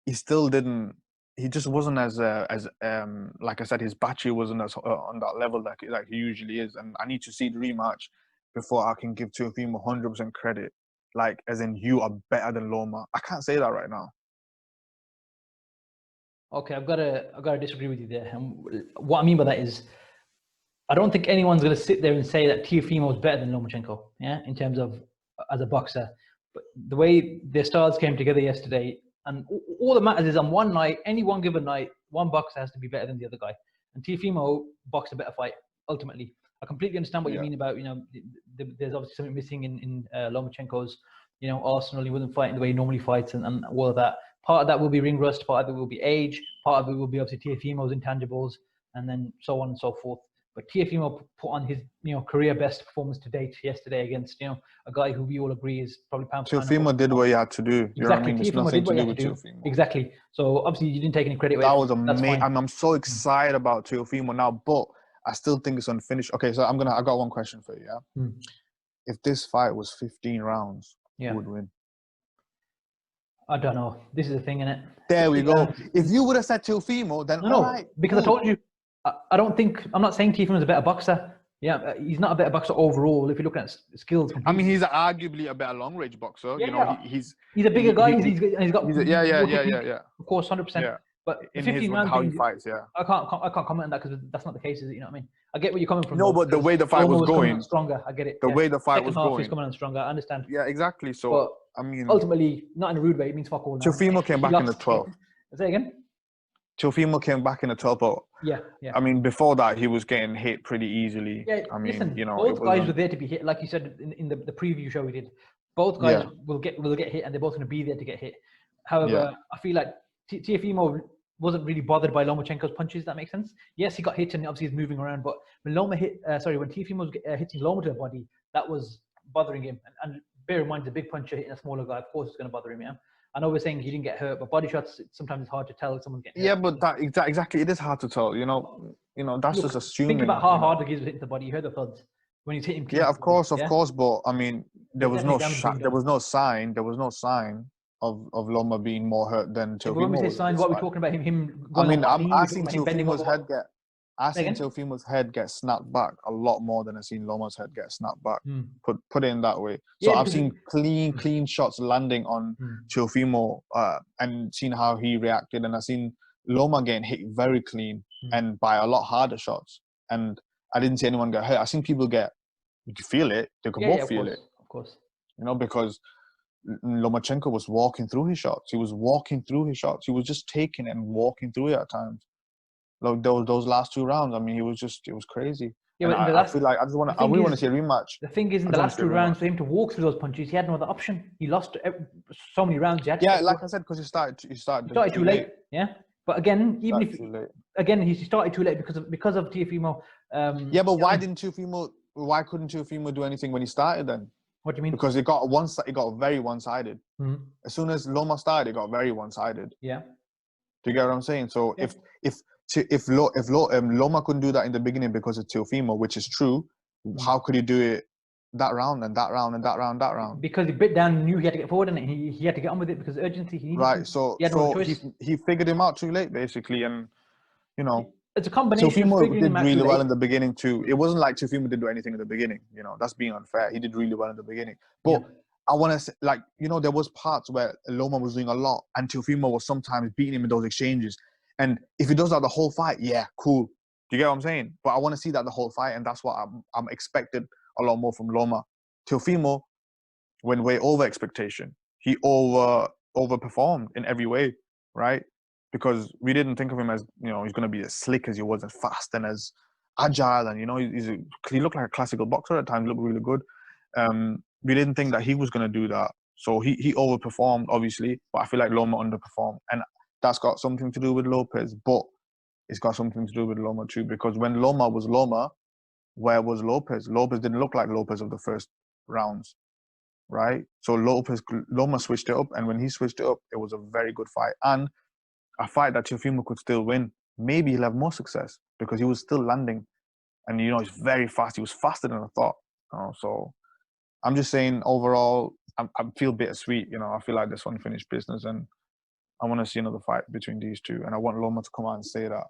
S2: he still didn't. He just wasn't as like I said, his battery wasn't as on that level like he usually is, and I need to see the rematch before I can give Teofimo 100% credit, like as in you are better than Loma. I can't say that right now.
S1: Okay, I've got to disagree with you there. And what I mean by that is, I don't think anyone's going to sit there and say that Teofimo is better than Lomachenko, yeah, in terms of as a boxer. But the way their styles came together yesterday, and all that matters is on one night, any one given night, one boxer has to be better than the other guy. And Teofimo boxed a better fight, ultimately. I completely understand what you mean about, you know, there's obviously something missing in Lomachenko's, you know, arsenal. He wasn't fighting the way he normally fights and all of that. Part of that will be ring rust, part of it will be age, part of it will be obviously Teofimo's intangibles, and then so on and so forth. But Teofimo put on his, you know, career best performance to date yesterday against, you know, a guy who we all agree is probably pound for pound.
S2: Teofimo did what he had to do. You know what I mean? There's nothing to do with Teofimo.
S1: Exactly. So obviously you didn't take any credit away.
S2: That was amazing. I'm so excited about Teofimo now, but I still think it's unfinished. Okay, so I got one question for you. Yeah. If this fight was 15 rounds, who would win?
S1: I don't know. This is the thing, innit?
S2: There we go. If you would have said Teofimo, then all right.
S1: Because I told you, I don't think, I'm not saying Teofimo's a better boxer. Yeah, he's not a better boxer overall if you look at skills.
S2: I mean, he's arguably a better long range boxer.
S1: Yeah,
S2: you know, he's
S1: a bigger guy. He's got
S2: yeah.
S1: Of course, 100%. Yeah. But
S2: in 15 rounds, how he fights, I
S1: can't comment on that because that's not the case, is it? You know what I mean? I get where you're coming from.
S2: No, but the way the fight was going,
S1: stronger. I get it.
S2: The way the fight was going,
S1: he's coming on stronger. I understand.
S2: Yeah, exactly. So,
S1: but
S2: I mean,
S1: ultimately, not in a rude way. It means fuck all.
S2: Teofimo came back in the 12th.
S1: Say again.
S2: Teofimo came back in the 12th. But
S1: yeah.
S2: I mean, before that, he was getting hit pretty easily.
S1: Yeah,
S2: I mean,
S1: listen,
S2: you know,
S1: both guys were there to be hit, like you said in the preview show we did. Both guys will get hit, and they're both going to be there to get hit. However, I feel like Teofimo wasn't really bothered by Lomachenko's punches. That makes sense. Yes, he got hit and obviously he's moving around. But when when Teofimo was hitting Loma to the body, that was bothering him. And bear in mind, the big puncher hitting a smaller guy, of course, it's going to bother him. Yeah. I know we're saying he didn't get hurt, but body shots sometimes it's hard to tell if someone's getting hurt.
S2: Yeah, but exactly, it is hard to tell. You know, that's just assuming.
S1: Think about how hard he was hitting the body. You heard the thuds when he's hitting.
S2: Yeah, of course. But I mean, there was no sign of Loma being more hurt than Teofimo.
S1: When we say signs, what we're talking about him going
S2: I seen Teofimo's head get snapped back a lot more than I've seen Loma's head get snapped back. Put it in that way. So I've seen clean shots landing on Teofimo and seen how he reacted, and I've seen Loma getting hit very clean and by a lot harder shots. And I didn't see anyone get hurt. I've seen people you can feel it. They could both feel it.
S1: Of course.
S2: You know, because Lomachenko was walking through his shots. He was walking through his shots. He was just taking and walking through it at times. Like those last 2 rounds, I mean, it was crazy.
S1: Yeah,
S2: and
S1: but
S2: I feel like I really want to see a rematch.
S1: The thing is, in the last 2 rounds, for him to walk through those punches, he had no other option. He lost so many rounds.
S2: Yeah, like I said, because he started
S1: too late. Yeah, but again, even if he started too late because of Teofimo.
S2: Yeah, but why couldn't Teofimo do anything when he started then?
S1: What do you mean?
S2: Because it got very one-sided.
S1: Mm-hmm.
S2: As soon as Loma started, it got very one-sided.
S1: Yeah.
S2: Do you get what I'm saying? So if Loma couldn't do that in the beginning because of Teofimo, which is true, how could he do it that round and that round and that round?
S1: Because he bit down and knew he had to get forward, and he had to get on with it because of urgency.
S2: He figured him out too late, basically, and you know.
S1: It's a combination.
S2: Teofimo did really well in the beginning too. It wasn't like Teofimo didn't do anything in the beginning. You know, that's being unfair. He did really well in the beginning. But I want to say, like, you know, there was parts where Loma was doing a lot and Teofimo was sometimes beating him in those exchanges. And if he does that the whole fight, yeah, cool. Do you get what I'm saying? But I want to see that the whole fight, and that's what I'm expected a lot more from Loma. Teofimo went way over expectation. He overperformed in every way, right? Because we didn't think of him as, you know, he's going to be as slick as he was, as fast and as agile. And, you know, he looked like a classical boxer at times, looked really good. We didn't think that he was going to do that. So he overperformed, obviously, but I feel like Loma underperformed. And that's got something to do with Lopez, but it's got something to do with Loma too, because when Loma was Loma, where was Lopez? Lopez didn't look like Lopez of the first rounds, right? So Loma switched it up, and when he switched it up, it was a very good fight. And a fight that Teofimo could still win. Maybe he'll have more success because he was still landing. And, you know, he's very fast. He was faster than I thought. So I'm just saying, overall, I feel bittersweet. You know, I feel like this unfinished business, and I want to see another fight between these two. And I want Loma to come out and say that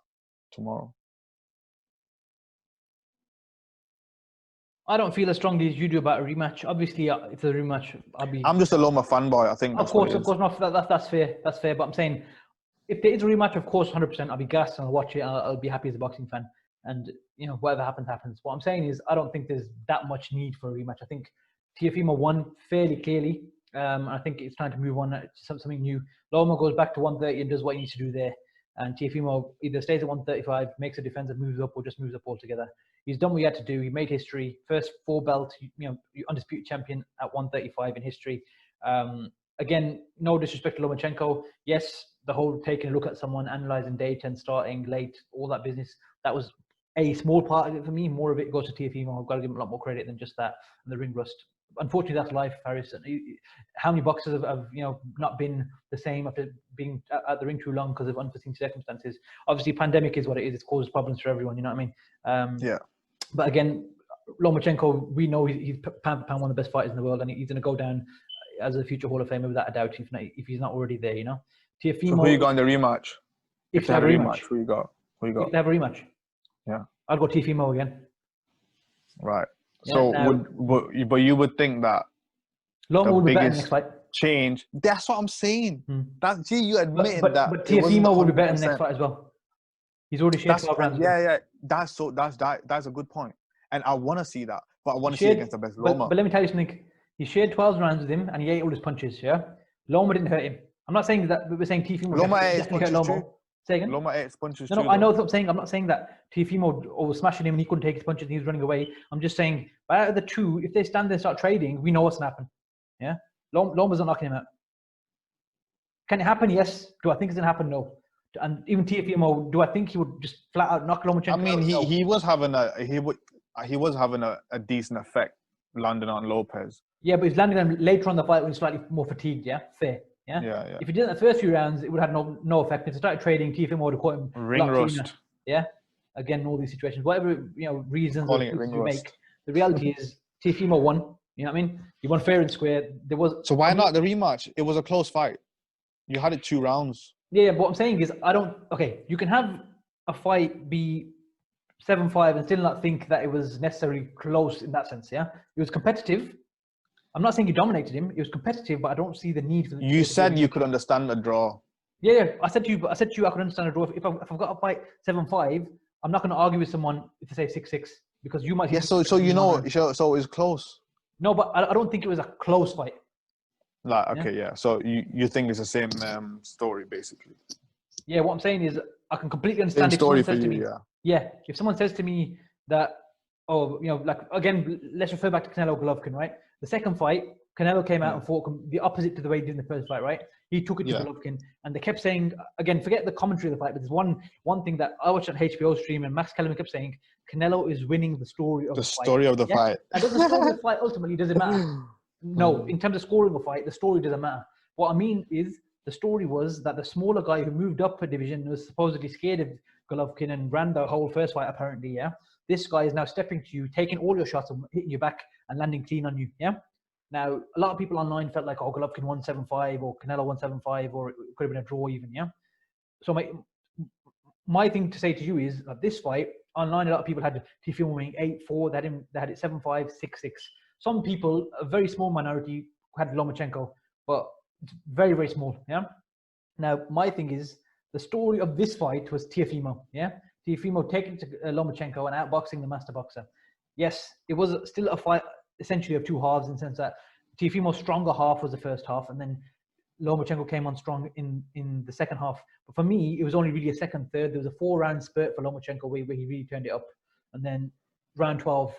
S2: tomorrow.
S1: I don't feel as strongly as you do about a rematch. Obviously, if there's a rematch,
S2: I'm just a Loma fanboy, I think.
S1: Of course, not. That's fair. That's fair. But I'm saying, if there is a rematch, of course, 100%, I'll be gassed and I'll watch it. And I'll be happy as a boxing fan. And, you know, whatever happens, happens. What I'm saying is, I don't think there's that much need for a rematch. I think Teofimo won fairly clearly. I think it's time to move on to something new. Loma goes back to 130 and does what he needs to do there. And Teofimo either stays at 135, makes a defense and moves up, or just moves up altogether. He's done what he had to do. He made history. First 4 belt, you know, undisputed champion at 135 in history. Again, no disrespect to Lomachenko. Yes, the whole taking a look at someone, analysing data and starting late, all that business, that was a small part of it for me. More of it goes to Teofimo. I've got to give him a lot more credit than just that and the ring rust. Unfortunately, that's life, Harris. How many boxers have you know, not been the same after being at the ring too long because of unforeseen circumstances? Obviously, pandemic is what it is. It's caused problems for everyone. You know what I mean? Yeah. But again, Lomachenko, we know he's pound for pound one of the best fighters in the world, and he's going to go down as a future Hall of Famer without a doubt. If he's not already there, you know. Teofimo. So
S2: who you got in the rematch? If they have a rematch, who you got? If
S1: they have a rematch,
S2: yeah,
S1: I'll go Teofimo again.
S2: Right. Yeah, so but you would think that
S1: Loma would be better in the next fight.
S2: Change. That's what I'm saying. You admitted that.
S1: But Teofimo would be better in the next fight as well. He's already shared 12 rounds.
S2: Yeah. That's a good point. And I want to see that. But I want to see against the best Loma.
S1: But let me tell you something. He shared 12 rounds with him and he ate all his punches, yeah? Loma didn't hurt him. I'm not saying that, we're saying Teofimo
S2: Loma ate his punches too.
S1: Say again?
S2: Loma ate his punches too.
S1: No, I know what I'm saying. I'm not saying that Teofimo was smashing him and he couldn't take his punches and he was running away. I'm just saying, but out of the two, if they stand there and start trading, we know what's going to happen. Yeah? Loma's not knocking him out. Can it happen? Yes. Do I think it's going to happen? No. And even Teofimo, do I think he would just flat out knock Lomachenko out?
S2: I mean, he was having a decent effect landing on Lopez.
S1: Yeah, but he's landing on later on the fight when he's slightly more fatigued, yeah? Fair. Yeah?
S2: Yeah.
S1: If he did it in the first few rounds, it would have no effect. If he started trading, Teofimo would have caught him.
S2: Ring rust.
S1: Yeah? Again, all these situations. Whatever, you know, reasons
S2: you
S1: make. The reality is, Teofimo won. You know what I mean? He won fair and square.
S2: So why not the rematch? It was a close fight. You had it 2 rounds.
S1: Yeah, but what I'm saying is, you can have a fight be 7-5 and still not think that it was necessarily close in that sense, yeah? It was competitive. I'm not saying you dominated him. It was competitive, but I don't see the need for the...
S2: You said you could understand a draw.
S1: Yeah, I said to you I could understand a draw. If I've got a fight 7-5, I'm not going to argue with someone if they say 6-6 because you might...
S2: Yeah, so you know, so it was close.
S1: No, but I don't think it was a close fight.
S2: Like, okay, yeah. So you think it's the same story, basically?
S1: Yeah, what I'm saying is I can completely understand
S2: Same
S1: if someone
S2: story for
S1: says to me,
S2: you, yeah.
S1: yeah, if someone says to me that, oh, you know, like, again, let's refer back to Canelo Golovkin, right? The second fight, Canelo came out and fought the opposite to the way he did in the first fight, right? He took it to Golovkin, and they kept saying, again, forget the commentary of the fight, but there's one thing that I watched on HBO stream, and Max Kellerman kept saying, Canelo is winning the story of the fight.
S2: The story of the fight.
S1: Now, does the story of the fight ultimately, does it matter? No, in terms of scoring a fight, the story doesn't matter. What I mean is, the story was that the smaller guy who moved up a division was supposedly scared of Golovkin and ran the whole first fight, apparently, yeah? This guy is now stepping to you, taking all your shots and hitting you back and landing clean on you, yeah? Now, a lot of people online felt like, oh, Golovkin 175 or Canelo 175, or it could have been a draw even, yeah? So my thing to say to you is that this fight, online, a lot of people had Teofimo winning 8-4, they had it 7-5, 6-6. Some people, a very small minority, had Lomachenko, but it's very, very small, yeah? Now, my thing is, the story of this fight was Teofimo, yeah? Teofimo taking to Lomachenko and outboxing the master boxer. Yes, it was still a fight, essentially, of two halves, in the sense that Teofimo's stronger half was the first half, and then Lomachenko came on strong in the second half. But for me, it was only really a second, third. There was a 4-round spurt for Lomachenko where he really turned it up. And then round 12,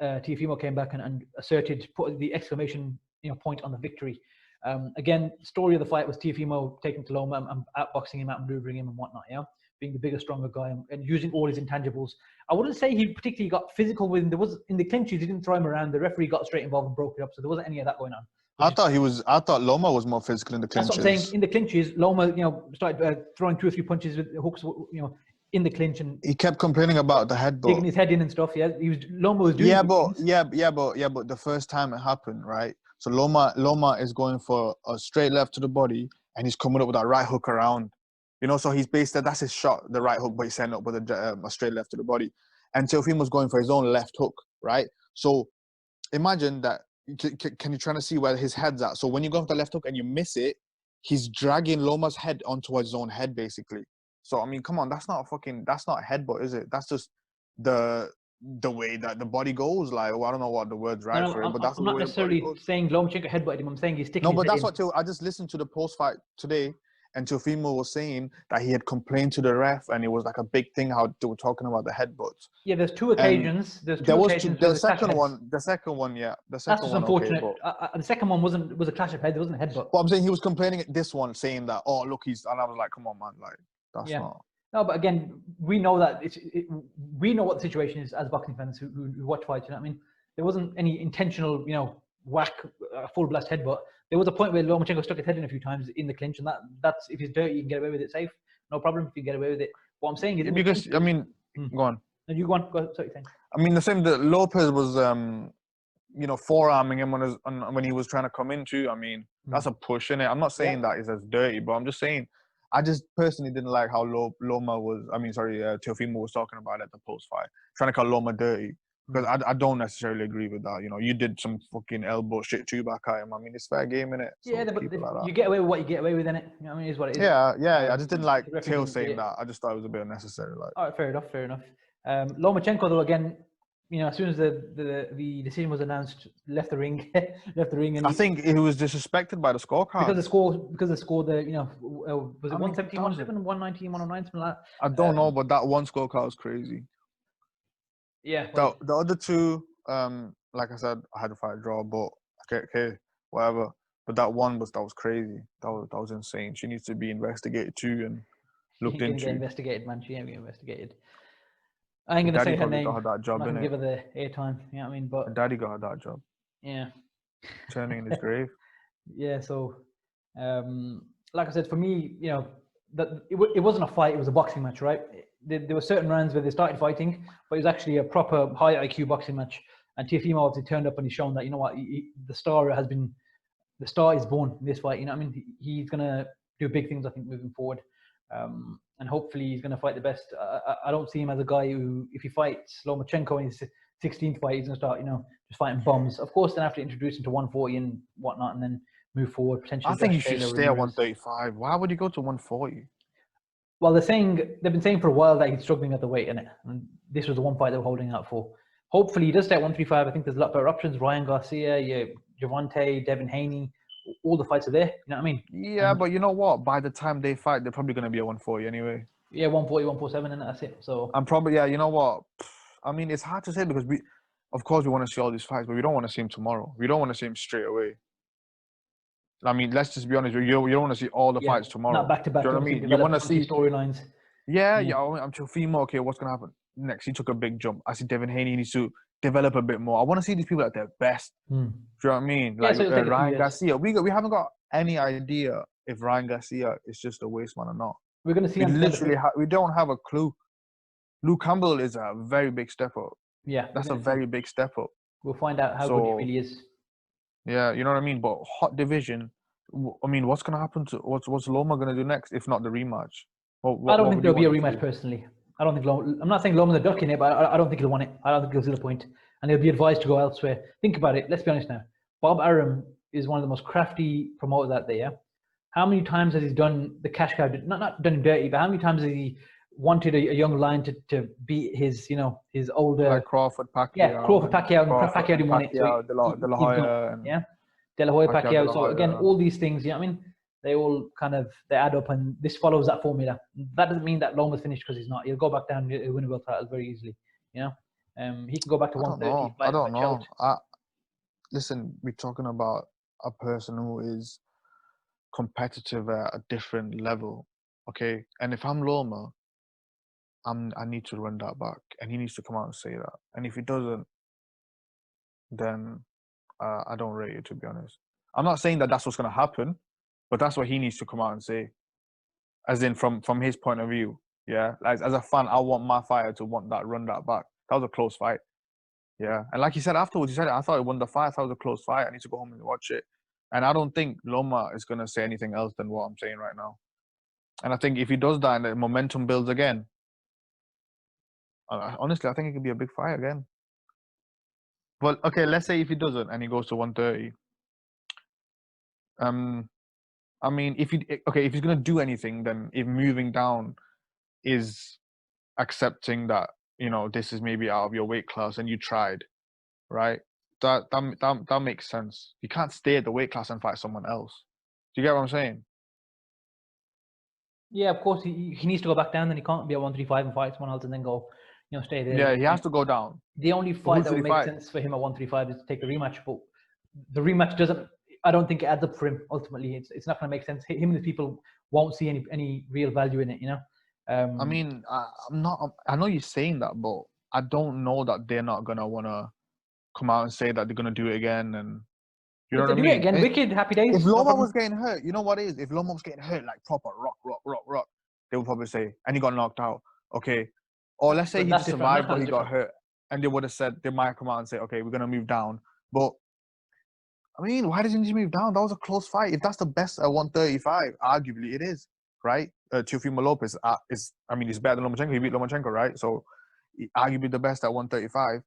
S1: Teofimo came back and asserted, put the exclamation point on the victory. Again, story of the fight was Teofimo taking to Loma and outboxing him, outmaneuvering him and whatnot, yeah? Being the bigger, stronger guy and using all his intangibles. I wouldn't say he particularly got physical with him. There was, in the clinches, he didn't throw him around. The referee got straight involved and broke it up, so there wasn't any of that going on.
S2: I thought Loma was more physical in the clinches.
S1: That's what I'm saying. In the clinches, Loma, started throwing 2 or 3 punches with hooks, in the clinch, and
S2: he kept complaining about the headbutt,
S1: digging his head in and stuff. Yeah, Loma was doing.
S2: Yeah, but the first time it happened, right? So Loma is going for a straight left to the body, and he's coming up with that right hook around. So he's that's his shot, the right hook, but he's setting up with a straight left to the body. And Teofimo's going for his own left hook, right? So imagine that. Can you try to see where his head's at? So when you go for the left hook and you miss it, he's dragging Loma's head onto his own head, basically. So, I mean, come on, that's not a headbutt, is it? That's just the way that the body goes. Like, well, I don't know what the word's right for it, but that's
S1: I'm not necessarily saying Lomachenko headbutted him. I'm saying he's sticking.
S2: No, but that's what I just listened to the post fight today, and Teofimo was saying that he had complained to the ref, and it was like a big thing how they were talking about the headbutts.
S1: Yeah, there's 2 occasions.
S2: The second one, yeah. The second
S1: That's
S2: one,
S1: unfortunate.
S2: okay,
S1: the second one was a clash of heads. It wasn't a headbutt.
S2: But I'm saying he was complaining at this one, saying that, oh, look, and I was like, come on, man, like, that's not.
S1: No, but again, we know that we know what the situation is as boxing fans who watch fights. You know what I mean? There wasn't any intentional, whack, full blast headbutt. There was a point where Lomachenko stuck his head in a few times in the clinch, and that's if he's dirty, you can get away with it safe. No problem if you get away with it. What I'm saying is
S2: because I mean, go on.
S1: No, you go on. Go on. Sorry, thanks.
S2: I mean, the same that Lopez was, forearming him when he was trying to come into. I mean, that's a push, innit? I'm not saying that is as dirty, but I'm just saying, I just personally didn't like how Teofimo was talking about it at the post fight, trying to call Loma dirty. Because I don't necessarily agree with that. You did some fucking elbow shit too back at him. I mean, it's fair game, innit?
S1: Yeah, but you get away with what you get away with, innit? You know what I mean? It's what it is.
S2: Yeah. I just didn't like Teo saying that. I just thought it was a bit unnecessary. Like.
S1: All right, fair enough. Lomachenko, though, again, as soon as the decision was announced, left the ring. And
S2: I think he was disrespected by the scorecard.
S1: Because the score, was it 117, 117, 119, 109, something like that?
S2: I don't know, but that one scorecard was crazy.
S1: Yeah.
S2: Well, the other two, like I said, I had to fight a draw, but okay, whatever. But that was crazy. That was insane. She needs to be investigated too and looked into.
S1: She ain't investigated, man. She ain't getting investigated. I ain't gonna say her name.
S2: Got her that job,
S1: I'm not gonna give her the airtime. You know what I mean? But
S2: her daddy got her that job.
S1: Yeah.
S2: Turning in his grave.
S1: Yeah. So, like I said, for me, that it wasn't a fight. It was a boxing match, right? There were certain rounds where they started fighting, but it was actually a proper high IQ boxing match. And Teofimo obviously turned up and he's shown that, the star is born in this fight. You know what I mean? He's going to do big things, I think, moving forward. And hopefully he's going to fight the best. I don't see him as a guy who, if he fights Lomachenko in his 16th fight, he's going to start, just fighting bombs. Of course, then have to introduce him to 140 and whatnot, and then move forward potentially.
S2: I think you should stay at 135. Why would you go to 140?
S1: Well, they've been saying for a while that he's struggling at the weight, innit? And this was the one fight they were holding out for. Hopefully he does stay at 135. I think there's a lot better options. Ryan Garcia, Javante, Devin Haney, all the fights are there. You know what I mean?
S2: Yeah, but you know what? By the time they fight, they're probably going to be a 140 anyway.
S1: Yeah, 140, 147, and that's it. So
S2: I'm probably, yeah, you know what? I mean, it's hard to say because of course, we want to see all these fights, but we don't want to see him tomorrow. We don't want to see him straight away. I mean, let's just be honest. You don't want to see all the fights tomorrow.
S1: not back to back.
S2: Do you know what I mean? You want to see
S1: storylines.
S2: Yeah. I'm Teofimo. Okay, what's going to happen next? He took a big jump. I see Devin Haney needs to develop a bit more. I want to see these people at their best. Do you know what I mean? Like Ryan Garcia. We haven't got any idea if Ryan Garcia is just a waste man or not.
S1: We're going to see.
S2: We don't have a clue. Luke Campbell is a very big step up.
S1: Yeah,
S2: that's a very big step up.
S1: We'll find out how good he really is.
S2: Yeah, you know what I mean. But hot division. I mean, what's going to happen to what's Loma going to do next if not the rematch?
S1: I don't think there'll be a rematch personally. I don't think I'm not saying Loma's a duck in it, but I don't think he'll want it. I don't think he'll see the point, and he'll be advised to go elsewhere. Think about it. Let's be honest now. Bob Arum is one of the most crafty promoters out there. Yeah? How many times has he done the cash cow? Not done him dirty, but how many times has he wanted a young lion to beat his older
S2: like Crawford, Pacquiao?
S1: Yeah, Crawford, Pacquiao, and Pacquiao didn't want it. So
S2: De La Hoya,
S1: De La Hoya, Pacquiao. So again, all these things, you know what I mean? They all they add up, and this follows that formula. That doesn't mean that Loma's finished because he's not. He'll go back down and win a world title very easily. You know, he can go back to 130.
S2: I don't know. Listen, we're talking about a person who is competitive at a different level. Okay, and if I'm Loma, I need to run that back, and he needs to come out and say that. And if he doesn't, then I don't rate it, to be honest. I'm not saying that that's what's going to happen, but that's what he needs to come out and say. As in, from his point of view, yeah. Like, as a fan, I want my fighter to run that back. That was a close fight, yeah. And like he said afterwards, he said, I thought he won the fight. I thought it was a close fight. I need to go home and watch it. And I don't think Loma is going to say anything else than what I'm saying right now. And I think if he does that and the momentum builds again, honestly, I think it could be a big fight again. But okay, let's say if he doesn't and he goes to 130. I mean, if he's gonna do anything, then if moving down is accepting that this is maybe out of your weight class and you tried, right? That makes sense. You can't stay at the weight class and fight someone else. Do you get what I'm saying?
S1: Yeah, of course. He needs to go back down. Then he can't be at 135 and fight someone else and then go. Stay there.
S2: Yeah, he has to go down.
S1: The only fight that would make sense for him at 135 is to take the rematch, but the rematch doesn't. I don't think it adds up for him. Ultimately, it's not going to make sense. Him and the people won't see any real value in it.
S2: I mean, I'm not. I know you're saying that, but I don't know that they're not gonna want to come out and say that they're gonna do it again. And you know what I mean?
S1: Do it again. Wicked, happy days.
S2: If Loma was getting hurt, you know what it is? If Loma was getting hurt, like proper rock, they would probably say, and he got knocked out. Okay. Or let's say he just survived, but he got hurt, and they would have said they might come out and say, "Okay, we're gonna move down." But I mean, why didn't you move down? That was a close fight. If that's the best at 135, arguably it is, right? Teofimo Lopez he's better than Lomachenko. He beat Lomachenko, right? So arguably the best at 135.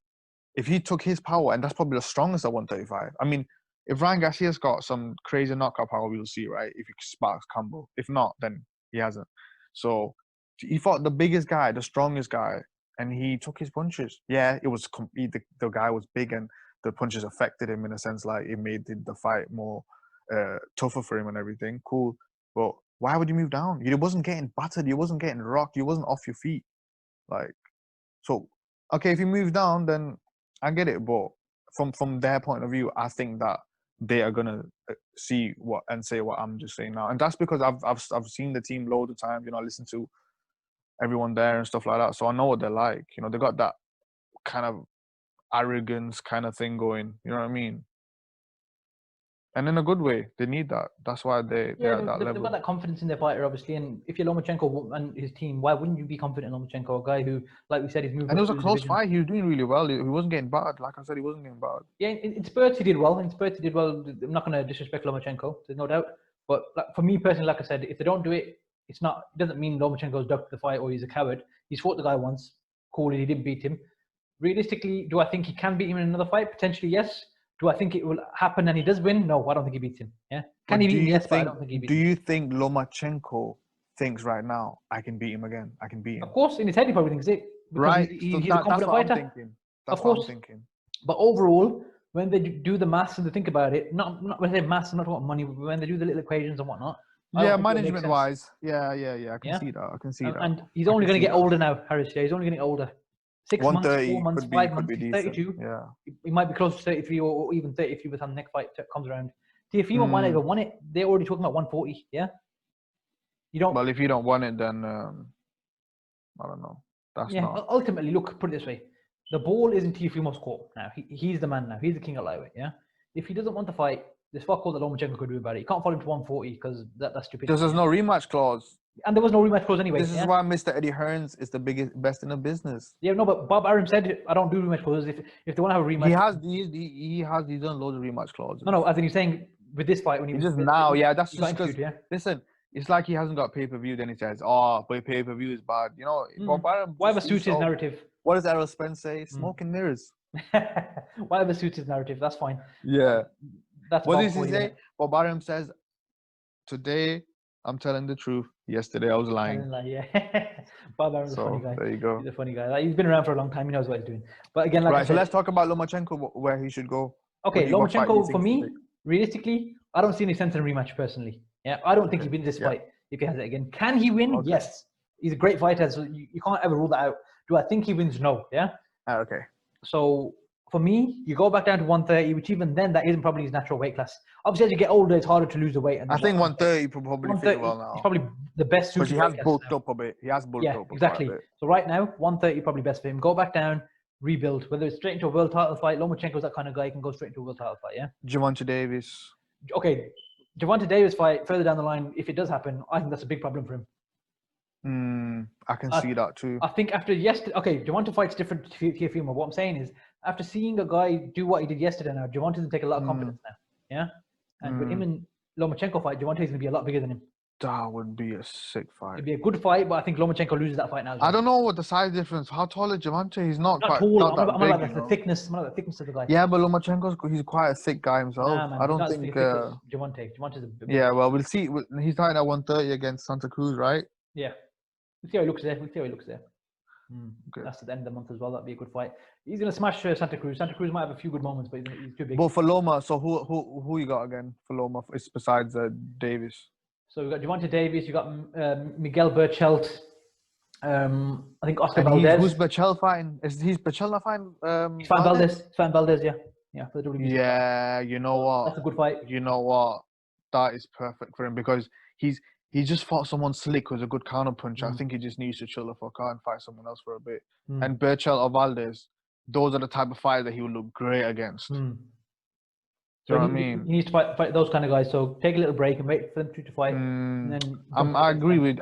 S2: If he took his power, and that's probably the strongest at 135. I mean, if Ryan Garcia's got some crazy knockout power, we'll see, right? If he sparks Campbell. If not, then he hasn't. So he fought the biggest guy, the strongest guy, and he took his punches. Yeah, it was the guy was big, and the punches affected him in a sense, like it made the fight more tougher for him and everything. Cool, but why would you move down? You wasn't getting battered. You wasn't getting rocked. You wasn't off your feet. Like, so okay, if you move down, then I get it. But from their point of view, I think that they are gonna see what and say what I'm just saying now, and that's because I've seen the team loads of times. I listen to everyone there and stuff like that, so I know what they're like. They got that kind of arrogance kind of thing going. You know what I mean? And in a good way, they need that. That's why they're at that level.
S1: They've got that confidence in their fighter, obviously. And if you're Lomachenko and his team, why wouldn't you be confident in Lomachenko, a guy who, like we said, he's moving.
S2: And it was a close fight. He was doing really well. He wasn't getting battered. Like I said, he wasn't getting battered.
S1: Yeah, in spurts he did well. I'm not going to disrespect Lomachenko. There's no doubt. But for me personally, like I said, if they don't do it, it doesn't mean Lomachenko's ducked the fight or he's a coward. He's fought the guy once. Cool, he didn't beat him. Realistically, do I think he can beat him in another fight? Potentially, yes. Do I think it will happen and he does win? No, I don't think he beats him. Yeah, can he beat him? Yes, but I don't think he beats him.
S2: Do you think Lomachenko thinks right now, I can beat him again? I can beat him.
S1: Of course, in his head he probably thinks it.
S2: Right.
S1: He's a confident fighter.
S2: Of course. What I'm thinking.
S1: But overall, when they do the maths and they think about it, not when they say maths, I'm not talking about money, but when they do the little equations and whatnot.
S2: Yeah, management-wise. Yeah. I can see that.
S1: And he's only going to get older now, Harris. Yeah, he's only getting older. 6 months, 4 months, 5 months. He's 32.
S2: Yeah.
S1: He might be close to 33 or even 33 by the time the next fight comes around. Teofimo might not even won it. They're already talking about 140. Yeah. You don't.
S2: Well, if you don't want it, then I don't know. That's not.
S1: Ultimately, look, put it this way: the ball is in Teofimo's court now. He's the man now. He's the king of lightweight. Yeah. If he doesn't want to fight, there's fuck all that Lomachenko could do about it. He can't fall into 140 because that's stupid.
S2: Because there's no rematch clause.
S1: And there was no rematch clause anyway.
S2: This is why Mr. Eddie Hearns is the best in the business.
S1: Yeah, no, but Bob Arum said I don't do rematch clauses. If they want to have a rematch,
S2: he's done loads of rematch clauses.
S1: No, as in he's saying with this fight when he
S2: that's just because. Listen, it's like he hasn't got pay-per-view. Then he says, "Oh, but pay-per-view is bad." You know, Bob Arum.
S1: Whatever suits his narrative.
S2: What does Errol Spence say? Smoke and mirrors.
S1: Whatever suits his narrative. That's fine.
S2: Yeah.
S1: That's
S2: what does he say? Bob Arum says, "Today I'm telling the truth. Yesterday I was lying."
S1: Yeah. Bob Arum's a funny guy.
S2: There you go.
S1: He's a funny guy. He's been around for a long time. He knows what he's doing. But again,
S2: so let's talk about Lomachenko, where he should go.
S1: Okay, Lomachenko, for me, realistically, I don't see any sense in a rematch personally. Yeah, I don't think he wins this fight if he has it again. Can he win? Okay. Yes. He's a great fighter, so you can't ever rule that out. Do I think he wins? No. Yeah?
S2: Okay.
S1: So, for me, you go back down to 130, which even then, that isn't probably his natural weight class. Obviously, as you get older, it's harder to lose the weight.
S2: I think 130 probably fit well now.
S1: He's probably the best suited.
S2: Because he has bulked up a bit. Yeah,
S1: exactly. So right now, 130 probably best for him. Go back down, rebuild. Whether it's straight into a world title fight, Lomachenko's that kind of guy. He can go straight into a world title fight, yeah?
S2: Gervonta Davis.
S1: Okay, Gervonta Davis fight further down the line, if it does happen, I think that's a big problem for him.
S2: I can see that too.
S1: I think after yesterday, okay, Gervonta fight's different to Teofimo. What I'm saying is, after seeing a guy do what he did yesterday now, Gervonta's going to take a lot of confidence now. Yeah? And with him and Lomachenko fight, Gervonta's going to be a lot bigger than him.
S2: That would be a sick fight.
S1: It'd be a good fight, but I think Lomachenko loses that fight now.
S2: I don't know what the size difference. How tall is Gervonta? He's not quite
S1: tall.
S2: I'm
S1: about the thickness. I'm about the thickness of the guy.
S2: Yeah, but he's quite a thick guy himself.
S1: Nah,
S2: I don't think.
S1: Gervonta's a big.
S2: Yeah, well, we'll see. He's fighting at 130 against Santa Cruz, right?
S1: Yeah. We'll see how he looks there. Okay. That's at the end of the month as well. That'd be a good fight. He's going to smash Santa Cruz. Santa Cruz might have a few good moments, but he's too big.
S2: But for Loma, so who you got again for Loma? It's besides Davis.
S1: So we've got Gervonta Davis. You got Miguel Berchelt. I think Oscar Valdez.
S2: Who's Berchelt fighting? He's Berchelt not fighting?
S1: He's fighting Valdez. He's fighting Valdez. Yeah. For the WBC.
S2: Yeah, you know what?
S1: That's a good fight.
S2: You know what? That is perfect for him because he just fought someone slick who's a good counter puncher. I think he just needs to chill the fuck out and fight someone else for a bit. And Berchelt or Valdez, those are the type of fighters that he would look great against. Do you know what I mean?
S1: He needs to fight those kind of guys. So take a little break and wait for them to fight. And then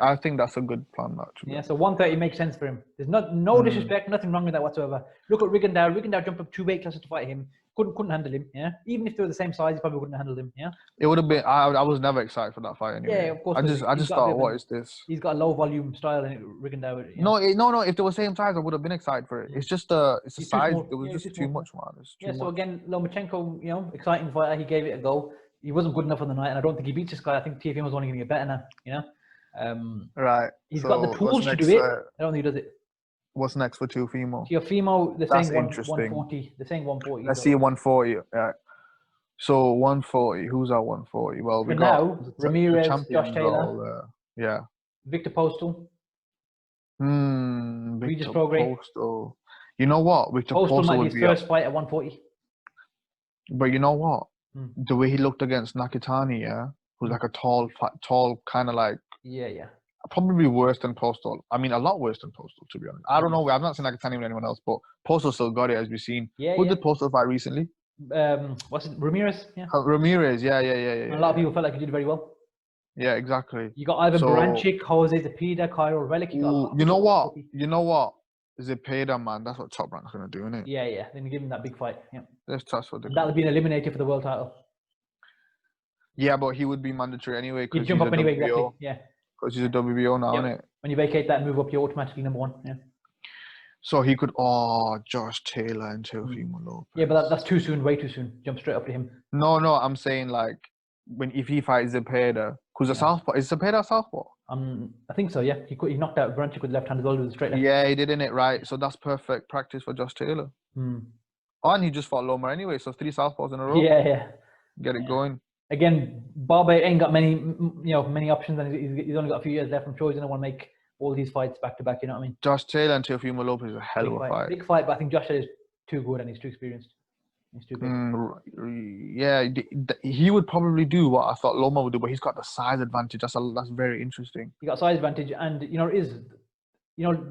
S2: I think that's a good plan, actually.
S1: Yeah, so 130 makes sense for him. There's no disrespect, nothing wrong with that whatsoever. Look at Rigondeaux. Rigondeaux jumped up 2 weight classes to fight him. Couldn't handle him, yeah? Even if they were the same size, he probably wouldn't handle him, yeah?
S2: It would have been... I was never excited for that fight anyway.
S1: Yeah, of course.
S2: I just thought, what is this?
S1: He's got a low volume style in Rigondeaux. Yeah?
S2: No. If they were the same size, I would have been excited for it. It's just the size. It was just too much, man.
S1: So again, Lomachenko, exciting fighter. He gave it a go. He wasn't good enough on the night, and I don't think he beats this guy. I think Teofimo's only going to get better now,
S2: Right.
S1: He's got the tools to do it. I don't think he does it.
S2: What's next for Teofimo?
S1: Teofimo, they're saying 140. They're saying 140.
S2: Let's see 140. Yeah. So 140. Who's at 140? Well, we got
S1: Ramirez, Josh Taylor.
S2: Yeah.
S1: Victor Postal.
S2: Victor Postal. You know what? Victor
S1: Postal might be his first fight at 140.
S2: But you know what? The way he looked against Nakatani, who's like a tall kind of like.
S1: Yeah.
S2: Probably worse than Postal. I mean, a lot worse than Postal, to be honest. I don't know. I've not seen Nakatani with anyone else, but Postal still got it, as we've seen. Who did Postal fight recently?
S1: What's it? Ramirez? Yeah.
S2: Ramirez, yeah.
S1: A lot of people felt like he did very well.
S2: Yeah, exactly.
S1: You got Ivan Baranchyk, Jose Zepeda, Cairo Relic.
S2: You know what? Zepeda, man. That's what Top Rank's going to do, isn't it?
S1: Yeah. Then give him that big fight. Yeah.
S2: That's what
S1: that would be an eliminator for the world title.
S2: Yeah, but he would be mandatory anyway.
S1: He'd jump up anyway, exactly. Yeah.
S2: Because he's a WBO now, isn't it?
S1: When you vacate that and move up, you're automatically number 1. Yeah.
S2: So he could, Josh Taylor and Teofimo Lopez.
S1: Yeah, but that's too soon, way too soon. Jump straight up to him.
S2: No, I'm saying like, if he fights Zepeda, who's a southpaw. Is Zepeda a southpaw?
S1: I think so, yeah. He knocked out Baranchyk with left hand as well with a straight left.
S2: Yeah, he did, innit, right? So that's perfect practice for Josh Taylor. And he just fought Loma anyway, so 3 southpaws in a row.
S1: Yeah.
S2: Get it going.
S1: Again, Barber ain't got many options, and he's only got a few years left. I'm sure he's gonna want to make all these fights back to back. You know what I mean?
S2: Josh Taylor and Teofimo Lopez is a hell of a fight.
S1: Big fight, but I think Josh Taylor is too good and he's too experienced. He's too big.
S2: Yeah, he would probably do what I thought Loma would do, but he's got the size advantage. That's very interesting.
S1: He got size advantage, and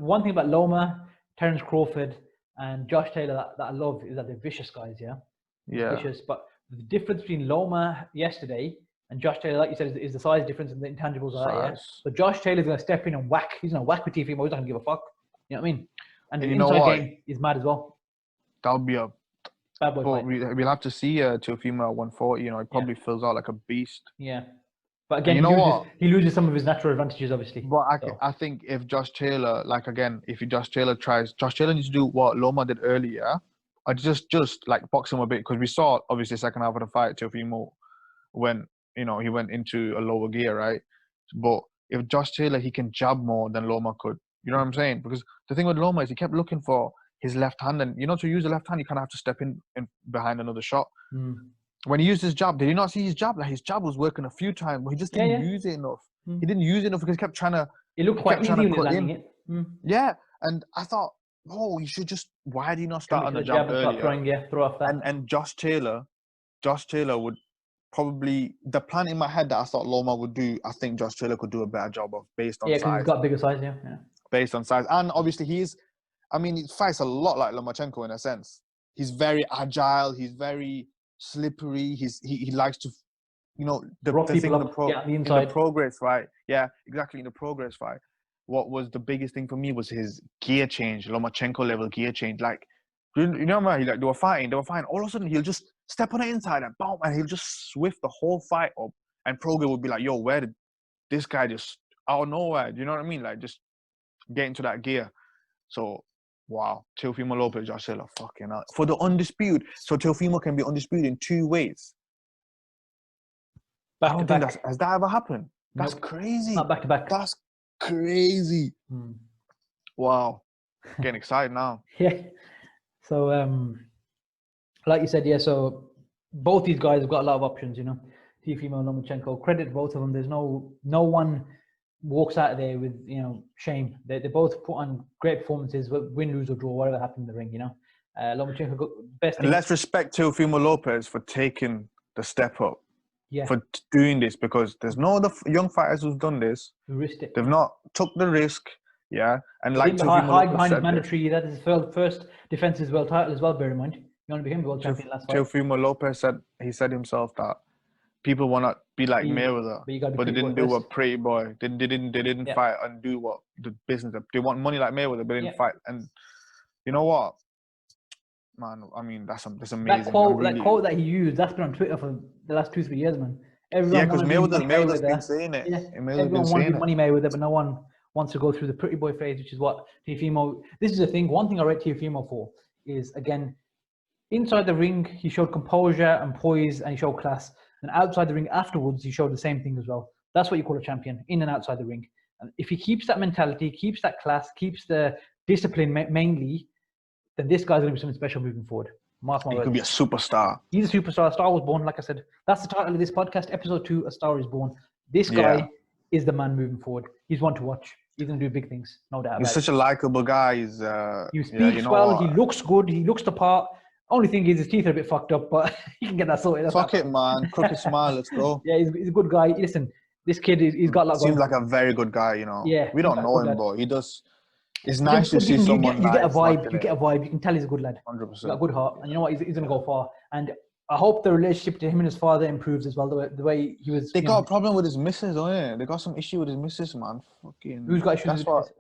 S1: one thing about Loma, Terence Crawford, and Josh Taylor that I love is that they're vicious guys. Yeah. Vicious, but the difference between Loma yesterday and Josh Taylor, like you said, is the size difference and the intangibles are that, yeah. So Josh Taylor's gonna step in and whack. He's gonna whack with Teofimo. He's not gonna give a fuck. You know what I mean? And the inside game is mad as well.
S2: That would be a
S1: bad boy fight.
S2: We'll have to see Teofimo at 140. You know, he probably fills out like a beast.
S1: Yeah, but again, he loses some of his natural advantages, obviously.
S2: But I think if Josh Taylor, Josh Taylor needs to do what Loma did earlier. I just like box him a bit, because we saw obviously second half of the fight, Teofimo when he went into a lower gear, right? But if Josh Taylor, he can jab more than Loma could. You know what I'm saying? Because the thing with Loma is he kept looking for his left hand, and to use the left hand, you kind of have to step in behind another shot. When he used his jab, did you not see his jab? Like his jab was working a few times, but he just didn't use it enough. He didn't use it enough because he kept trying to.
S1: It looked quite easy when he was landing it.
S2: Yeah, and I thought, you should just. Why do you not start on the jab earlier?
S1: Throw off that.
S2: And Josh Taylor would probably, the plan in my head that I thought Loma would do, I think Josh Taylor could do a better job of based on size.
S1: Yeah, because he's got bigger size, yeah.
S2: Based on size. And obviously he fights a lot like Lomachenko in a sense. He's very agile, he's very slippery, he likes to, the thing in the progress fight. Yeah, exactly, in the progress fight. What was the biggest thing for me was his gear change, Lomachenko level gear change. Like, they were fighting. All of a sudden, he'll just step on the inside and boom, and he'll just swift the whole fight up. And Prograis would be like, yo, where did this guy just out of nowhere? Do you know what I mean? Like, just get into that gear. So, wow. Teofimo Lopez, Josh Taylor, fucking hell. For the undisputed. So, Teofimo can be undisputed in 2 ways. I don't think has that ever happened? That's crazy.
S1: Not back to back.
S2: That's crazy. Wow. Getting excited now.
S1: Yeah. So, like you said, so both these guys have got a lot of options, Teofimo and Lomachenko. Credit to both of them. There's no one walks out of there with, shame. They both put on great performances, win, lose or draw, whatever happened in the ring, Lomachenko got best.
S2: And let's respect Teofimo Lopez for taking the step up. Yeah. For doing this, because there's no other young fighters who've done this.
S1: Who risked it.
S2: They've not took the risk, yeah. And
S1: like hide behind his mandatory, that is his first defensive world title as well, bear in mind. He only became the world champion last fight.
S2: Teofimo Lopez said himself that people want to be like Mayweather, but they didn't do a pretty boy. They didn't fight and do what the business. They want money like Mayweather, but they didn't fight. And you know what? Man, I mean, that's amazing.
S1: That quote that he used, that's been on Twitter for the last 2-3 years, man.
S2: Everyone because Mayweather's been saying it.
S1: Yeah. Everyone wants to be money Mayweather, but no one wants to go through the pretty boy phase, which is what Teofimo. This is the thing. One thing I rate Teofimo for is, again, inside the ring, he showed composure and poise, and he showed class. And outside the ring afterwards, he showed the same thing as well. That's what you call a champion, in and outside the ring. And if he keeps that mentality, keeps that class, keeps the discipline mainly, then this guy's going to be something special moving forward. Mark my words.
S2: He could be a superstar.
S1: He's a superstar. A star was born, like I said. That's the title of this podcast, episode 2, A Star is Born. This guy is the man moving forward. He's one to watch. He's going to do big things, no doubt about it.
S2: He's such a likable guy.
S1: He speaks well. He looks good. He looks the part. Only thing is his teeth are a bit fucked up, but he can get that sorted.
S2: Fuck it, man. Crooked smile. Let's go.
S1: Yeah, he's a good guy. Listen, this kid, he's got a lot
S2: Seems like a very good guy,
S1: Yeah.
S2: We don't know him, but he does. It's nice to see someone
S1: you get a vibe. You get a vibe. You can tell he's a good lad.
S2: 100%.
S1: He's got a good heart. And you know what? He's going to go far. And I hope the relationship to him and his father improves as well. The way he was.
S2: They got a problem with his missus, don't they? They got some issue with his missus, man. Fucking.
S1: Who's got issues with his missus?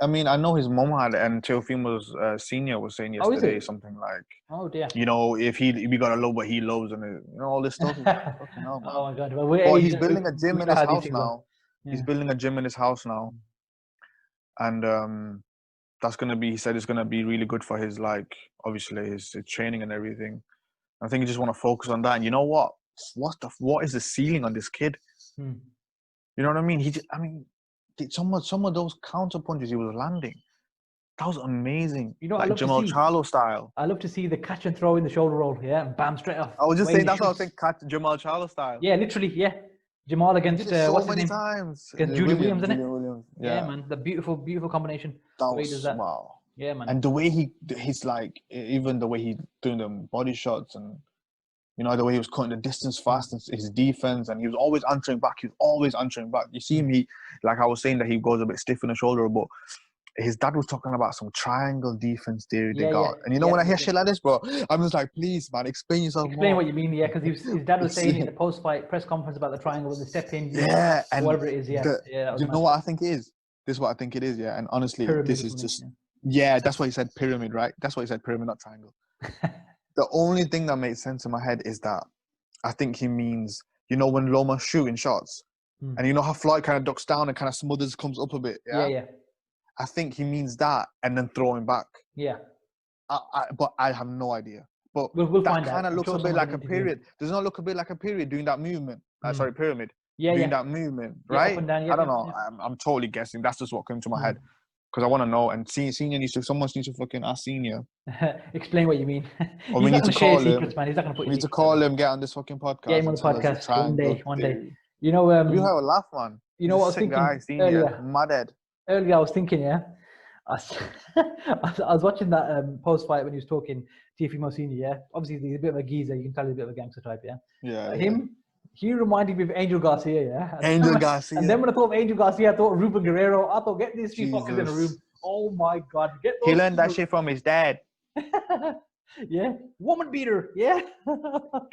S2: I mean, I know his mom had, and Teofimo's senior was saying yesterday something like,
S1: "Oh dear,
S2: if we got to love what he loves, and all this stuff."
S1: Oh my God! Well,
S2: he's building a gym in his house now. Yeah. He's building a gym in his house now, and that's gonna be. He said it's gonna be really good for his obviously his training and everything. I think you just want to focus on that. And you know what? What is the ceiling on this kid? You know what I mean? Some of those counter punches he was landing, That was amazing.
S1: You know, I
S2: Like
S1: love to
S2: Jamal
S1: see.
S2: Charlo style.
S1: I love to see the catch and throw in the shoulder roll, yeah, and bam, straight off.
S2: I was just
S1: Way
S2: saying,
S1: he
S2: that's what I was
S1: shoots.
S2: saying, Jamal Charlo style.
S1: Yeah, literally, yeah. Jamal
S2: He
S1: against
S2: did it so
S1: what's his
S2: many
S1: name?
S2: times.
S1: Against Julian Williams, isn't it?
S2: Julian Williams.
S1: Yeah,
S2: Yeah,
S1: man, the beautiful combination.
S2: that
S1: The way he does
S2: was
S1: that.
S2: wow.
S1: Yeah, man.
S2: And the way he's like, even the way he doing them body shots, and you know the way he was cutting the distance fast, and his defense, and he was always answering back. You see him, he, like I was saying, that he goes a bit stiff in the shoulder, but his dad was talking about some triangle defense theory they got. And you know, when I hear shit like this, bro, I'm just like, please, man, explain yourself more.
S1: Explain what you mean, yeah, because his dad was saying in the post-fight press conference about the triangle with the step in,
S2: yeah, and
S1: whatever it is, yeah.
S2: You know what I think it is? This is what I think it is, yeah. And honestly,
S1: Pyramid
S2: this is just, yeah, that's why he said pyramid, right? That's why he said pyramid, not triangle. The only thing that makes sense in my head is that I think he means, you know, when Loma's shooting shots, and you know how Floyd kind of ducks down and kind of smothers, comes up a bit, yeah?
S1: Yeah.
S2: I think he means that, and then throwing back.
S1: Yeah.
S2: But I have no idea. But
S1: we'll
S2: that
S1: find
S2: kind of looks a bit like a period. Does not look a bit like a period doing that movement. Sorry, pyramid.
S1: Yeah,
S2: doing that movement, right?
S1: Up and down, yeah,
S2: I don't know. Yeah. I'm totally guessing. That's just what came to my head. Because I want to know. And Senior someone needs to fucking ask Senior.
S1: Explain what you mean.
S2: Or we need to call him.
S1: Secrets, man. He's not going to put.
S2: We need to call him. Get on this fucking podcast.
S1: Get him on the podcast one day. You know,
S2: you have a laugh, man.
S1: You know what I was thinking
S2: guy, Senior, mad head.
S1: Earlier, I was thinking, yeah. I was watching that post-fight when he was talking Teofimo Senior, yeah. Obviously, he's a bit of a geezer. You can tell he's a bit of a gangster type, yeah. Yeah. He reminded me of Angel Garcia, yeah.
S2: Angel Garcia.
S1: And then when I thought of Angel Garcia, I thought of Ruben Guerrero. I thought, get these three fuckers in a room. Oh my God, get those.
S2: He learned that shit from his dad.
S1: Yeah, woman beater. Yeah.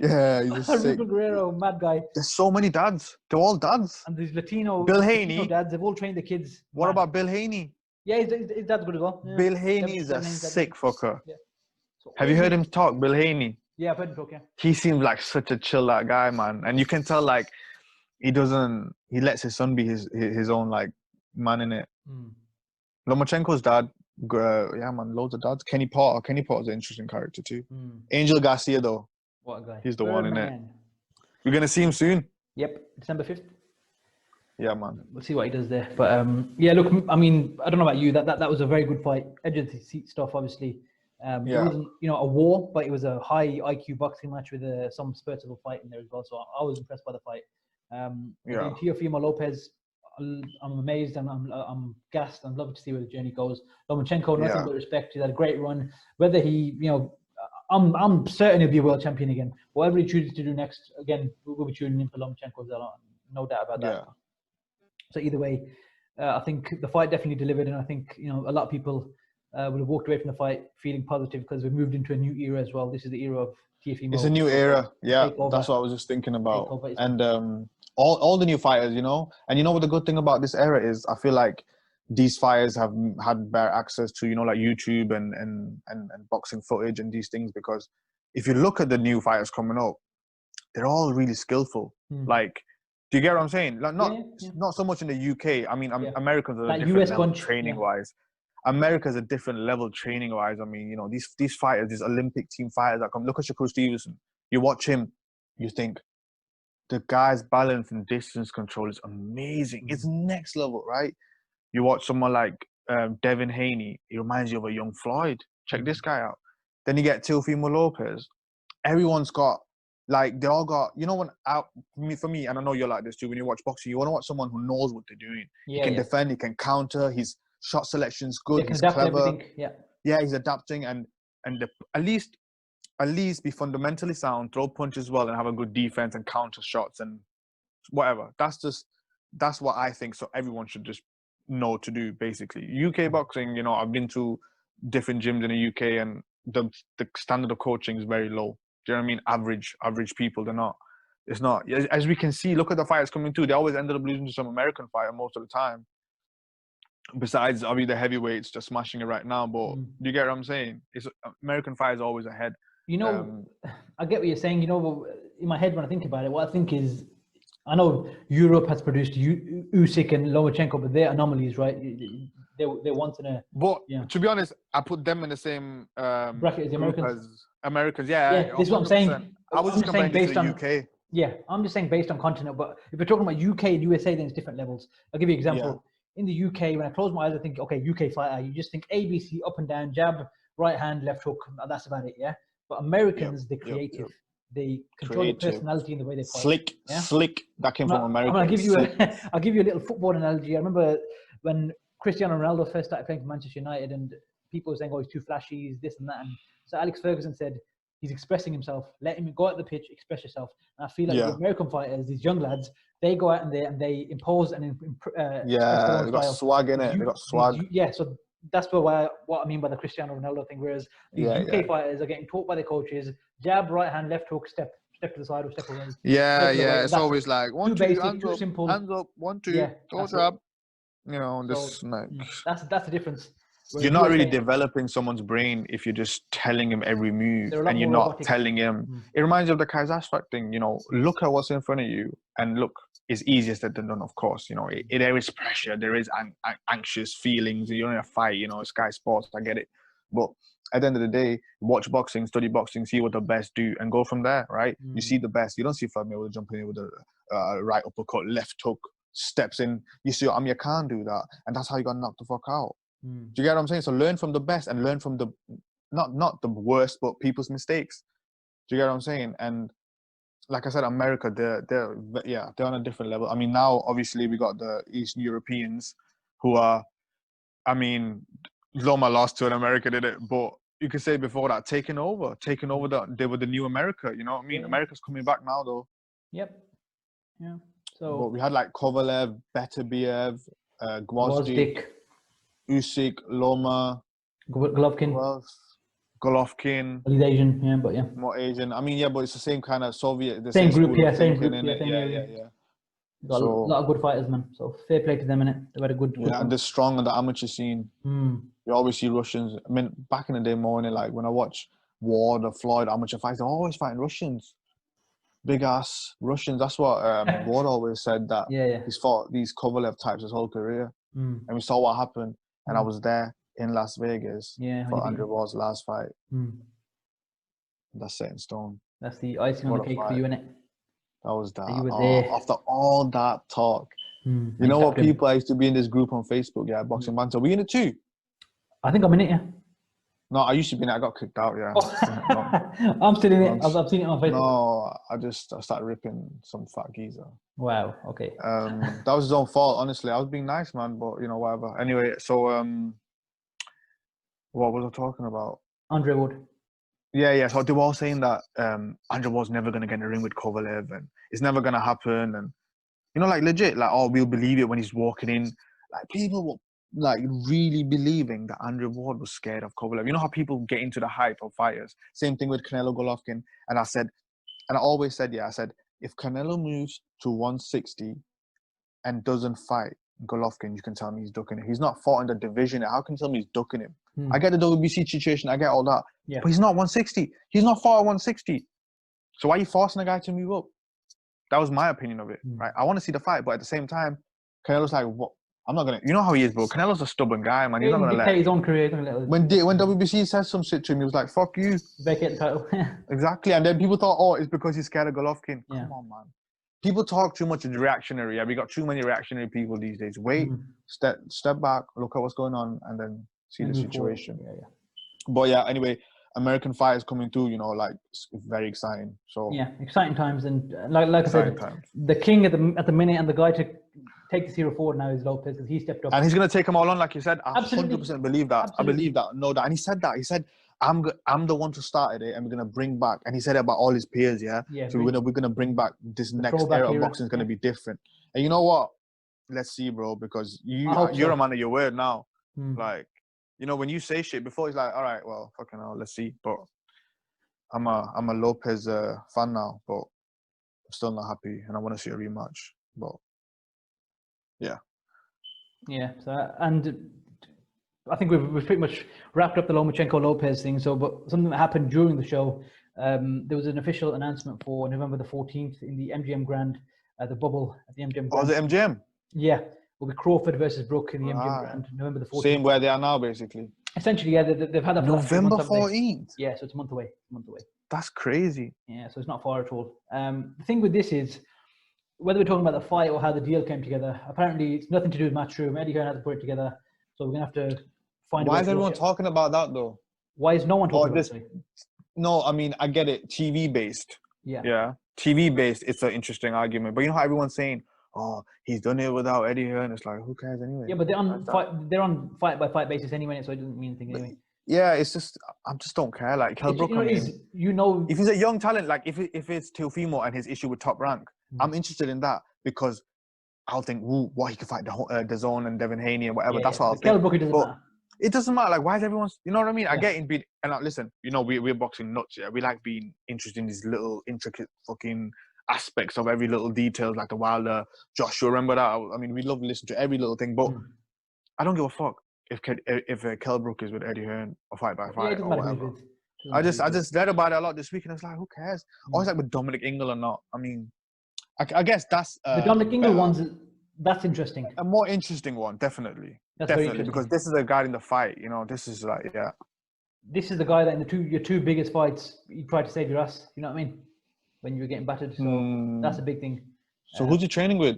S2: Yeah, he's just sick.
S1: Ruben Guerrero, mad guy.
S2: There's so many dads. They're all dads.
S1: And these Latino
S2: Haney.
S1: dads, they've all trained the kids.
S2: What about Bill Haney?
S1: Yeah, his dad's good as well. Yeah.
S2: Bill Haney is a sick fucker. Yeah. So, have you heard him talk, Bill Haney?
S1: Yeah, I've heard him talk, yeah.
S2: He seems like such a chill guy, man. And you can tell, like, he lets his son be his own, like, man in it. Lomachenko's dad, yeah, man, loads of dads. Kenny Potter's an interesting character too. Angel Garcia, though.
S1: What a guy.
S2: He's the one in it. We're going to see him soon.
S1: Yep, December 5th.
S2: Yeah, man.
S1: We'll see what he does there. But, yeah, look, I mean, I don't know about you. That was a very good fight. Edge of the seat stuff, obviously. It wasn't, a war, but it was a high IQ boxing match with some spurts of a fight in there as well. So I was impressed by the fight. Teofimo Lopez, I'm amazed and I'm gassed. I'm loving to see where the journey goes. Lomachenko, nothing but respect. He's had a great run. Whether he, I'm certain he'll be a world champion again. Whatever he chooses to do next, again, we'll be tuning in for Lomachenko. No doubt about that. Yeah. So either way, I think the fight definitely delivered, and I think a lot of people would have walked away from the fight feeling positive because we've moved into a new era as well. This is the era of Teofimo. It's
S2: a new era, yeah. That's what I was just thinking about. And all the new fighters, and what the good thing about this era is, I feel like these fighters have had better access to like YouTube and boxing footage and these things, because if you look at the new fighters coming up, they're all really skillful. Like, do you get what I'm saying? Like, not so much in the UK. I mean, Americans are like a different level training-wise. America's a different level training-wise. I mean, these fighters, these Olympic team fighters that come. Look at Shakur Stevenson. You watch him, you think, the guy's balance and distance control is amazing. It's next level, right? You watch someone like Devin Haney. He reminds you of a young Floyd. Check this guy out. Then you get Teofimo Lopez. Everyone's got, like, they all got, for me, and I know you're like this too, when you watch boxing, you want to watch someone who knows what they're doing. He can defend, he can counter, his shot selection's good, he's clever. Yeah, he's adapting, and at least be fundamentally sound, throw punches well, and have a good defense and counter shots and whatever. That's what I think. So everyone should just know to do, basically. UK boxing, I've been to different gyms in the UK, and the standard of coaching is very low. Do you know what I mean? Average people, it's not. As we can see, look at the fighters coming through. They always ended up losing to some American fighter most of the time. Besides, obviously, the heavyweights just smashing it right now. But do you get what I'm saying? It's American fighters always ahead.
S1: I get what you're saying. In my head when I think about it, what I think is, I know Europe has produced Usyk and Lomachenko, but they're anomalies, right? They're once in a.
S2: But to be honest, I put them in the same
S1: bracket as the Americans.
S2: Americans, yeah.
S1: This is what I'm saying.
S2: I was just comparing based on UK.
S1: Yeah, I'm just saying based on continent. But if we're talking about UK and USA, then it's different levels. I'll give you an example. in the UK, when I close my eyes, I think, okay, UK fighter, you just think ABC, up and down, jab, right hand, left hook, and that's about it, yeah? But Americans, they're creative. They control the personality and the way they fight.
S2: Slick. That came from America.
S1: I'll give you a little football analogy. I remember when Cristiano Ronaldo first started playing for Manchester United, and people were saying, "Oh, he's too flashy, he's this and that." And so Alex Ferguson said, "He's expressing himself. Let him go out the pitch, express yourself." And I feel like the American fighters, these young lads, they go out and they impose and
S2: they got swag in it. They got swag.
S1: So that's what I mean by the Cristiano Ronaldo thing. Whereas these UK fighters are getting taught by their coaches: jab, right hand, left hook, step to the side or step away.
S2: It's always like 1, 2, hands up, simple. Hands up, 1, 2, toe jab. You know, this
S1: that's the difference.
S2: Whereas you're not really developing someone's brain if you're just telling him every move and you're not telling him. It reminds you of the Kaiserslautern thing. You know, look at what's in front of you, and look, it's easier said than done, of course. You know, there is pressure, there is anxious feelings. You're in a fight. You know, Sky Sports, I get it, but at the end of the day, watch boxing, study boxing, see what the best do, and go from there. Right? You see the best. You don't see Floyd Mayweather jumping in with a right uppercut, left hook, steps in. You see, you can't do that, and that's how you got knocked the fuck out. Do you get what I'm saying? So learn from the best and learn from the not the worst, but people's mistakes. Do you get what I'm saying? And like I said, America, they're on a different level. I mean, now obviously we got the Eastern Europeans who are, I mean, Loma lost to an America, did it? But you could say before that, taking over they were the new America. You know what I mean? America's coming back now, though.
S1: Yep. Yeah. So.
S2: But we had like Kovalev, Beterbiev, Gvozdyk, Usyk, Loma,
S1: Golovkin.
S2: Golovkin.
S1: He's Asian,
S2: More Asian. I mean, but it's the same kind of Soviet. The
S1: same group,
S2: same
S1: group.
S2: Yeah.
S1: Got a lot of good fighters, man. So fair play to them, innit? They've had a good
S2: and they're strong on the amateur scene. You always see Russians. I mean, back in the day, more like when I watch Ward or Floyd amateur fights, they're always fighting Russians. Big ass Russians. That's what Ward always said, that he's fought these Kovalev types his whole career. And we saw what happened. And I was there in Las Vegas for Andre Ward's last fight. That's set in stone.
S1: That's the icing on the cake for you, innit?
S2: That was that.
S1: You were there.
S2: After all that talk. You know what, people? I used to be in this group on Facebook, Boxing Banter. Were you in it too?
S1: I think I'm in it, yeah.
S2: No, I used to be in it. I got kicked out,
S1: I'm still in it. I've seen it on Facebook.
S2: No, I started ripping some fat geezer.
S1: Wow, okay.
S2: That was his own fault, honestly. I was being nice, man, but, you know, whatever. Anyway, so, what was I talking about?
S1: Andre Ward.
S2: Yeah. So they were all saying that Andre Ward's never going to get in the ring with Kovalev and it's never going to happen. And, you know, like legit, like, we'll believe it when he's walking in. Like, people were like really believing that Andre Ward was scared of Kovalev. You know how people get into the hype of fighters? Same thing with Canelo Golovkin. And I always said, I said, if Canelo moves to 160 and doesn't fight Golovkin, you can tell me he's ducking him. He's not fought in the division. How can you tell me he's ducking him? I get the WBC situation. I get all that. But he's not 160. He's not fought at 160. So why are you forcing a guy to move up? That was my opinion of it, right? I want to see the fight, but at the same time, Canelo's like, what? I'm not going to... You know how he is, bro. Canelo's a stubborn guy, man. He's not going to let...
S1: his own career.
S2: When WBC says some shit to him, he was like, fuck you.
S1: Vacate the title.
S2: Exactly. And then people thought, it's because he's scared of Golovkin. Come on, man. People talk too much in reactionary. We got too many reactionary people these days. Wait, step back, look at what's going on, and then see the situation. But anyway, American fighters coming through, you know, like, it's very exciting. So
S1: exciting times. And like I said, the king at the minute and the guy to take this hero forward now is Lopez, because he stepped up.
S2: And he's going to take them all on, like you said. I
S1: Absolutely.
S2: 100% believe that. I believe that. Know that. And he said that. He said, I'm the one to start it, and we're going to bring back. And he said it about all his peers, so we're gonna bring back this next era of boxing is going to be different. And you know what? Let's see, bro, because you're a man of your word now. Like, you know, when you say shit before, he's like, all right, well, fucking hell, let's see. But I'm a Lopez fan now, but I'm still not happy, and I want to see a rematch. But
S1: so, and I think we've pretty much wrapped up the Lomachenko Lopez thing. So, but something that happened during the show, there was an official announcement for November the 14th in the MGM Grand, the bubble at the MGM Grand.
S2: Oh, the MGM?
S1: Yeah, will be Crawford versus Brook in the MGM Grand, November the 14th.
S2: Same where they are now, basically.
S1: Essentially, they've had that for
S2: November 14th.
S1: Yeah, so it's a month away.
S2: That's crazy.
S1: Yeah, so it's not far at all. The thing with this is, whether we're talking about the fight or how the deal came together, apparently it's nothing to do with Matchroom. Eddie Hearn had to put it together, so we're gonna have to find.
S2: Why is everyone talking about that though?
S1: Why is no one talking about it?
S2: No, I mean I get it. TV based.
S1: Yeah.
S2: Yeah. TV based. It's an interesting argument, but you know how everyone's saying, "Oh, he's done it without Eddie Hearn." It's like, who cares anyway?
S1: Yeah, but they're on fight by fight basis anyway, so it doesn't mean anything anyway.
S2: Yeah, it's just I just don't care. Like Kell Brook, if he's a young talent, like if it's Teofimo and his issue with Top Rank, I'm interested in that because I'll think, ooh, what he could fight the Zone and Devin Haney and whatever. That's what I'll think.
S1: Kell Brook, it doesn't matter.
S2: It doesn't matter. Like, why is everyone? You know what I mean? I get in being and listen. You know, we're boxing nuts. Yeah, we like being interested in these little intricate fucking aspects of every little detail, like the Wilder, Joshua. Remember that? I mean, we love to listen to every little thing, but I don't give a fuck if Kell Brook is with Eddie Hearn or fight by fight or whatever. I just read about it a lot this week, and it's like, who cares? Or it's like with Dominic Ingle or not. I mean, I guess that's
S1: the Dominic Ingle ones. That's interesting.
S2: A more interesting one, definitely. Definitely, because this is a guy in the fight. You know, this is like, yeah.
S1: This is the guy that in your two biggest fights, you tried to save your ass. You know what I mean? When you were getting battered. So that's a big thing.
S2: So who's he training with?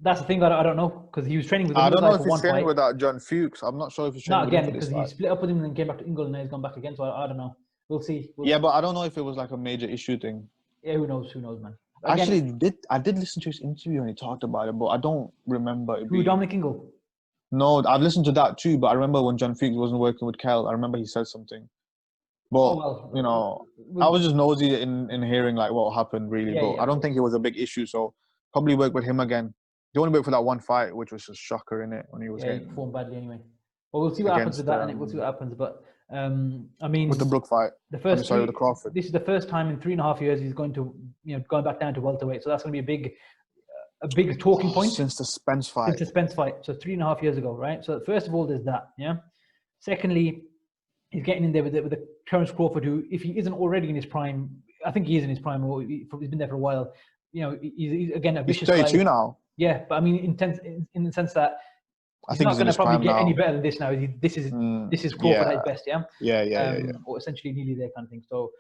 S1: That's the thing that I don't know, because he was training with.
S2: I don't know if he's training with that John Fuchs. I'm not sure if he's training with him.
S1: Because he split up with him and then came back to Ingle and now he's gone back again. So I don't know. We'll see.
S2: But I don't know if it was like a major issue thing.
S1: Yeah, who knows, man.
S2: Again, I did listen to his interview and he talked about it, but I don't remember it.
S1: Who, Dominic Ingle?
S2: No, I've listened to that too, but I remember when John Fuchs wasn't working with Kell, I remember he said something. But, you know, I was just nosy in hearing like what happened really, I don't think it was a big issue, so probably work with him again. They only worked for that one fight, which was a shocker, innit, when he was
S1: he performed badly anyway. Well, we'll see what happens with that, and we'll see what happens. But I mean,
S2: with the Brook fight, with the Crawford.
S1: This is the first time in 3.5 years he's going back down to welterweight. So that's going to be a big talking point
S2: since the Spence fight.
S1: So 3.5 years ago, right? So first of all, there's that. Yeah. Secondly, he's getting in there with the Terence Crawford, who, if he isn't already in his prime, I think he is in his prime. Or he's been there for a while. You know, he's again a vicious.
S2: He's 32 now.
S1: Yeah, but I mean, in the sense that he's not going to probably get any better than this now. This is Crawford at his best, yeah?
S2: Yeah.
S1: Or essentially nearly there kind of thing. So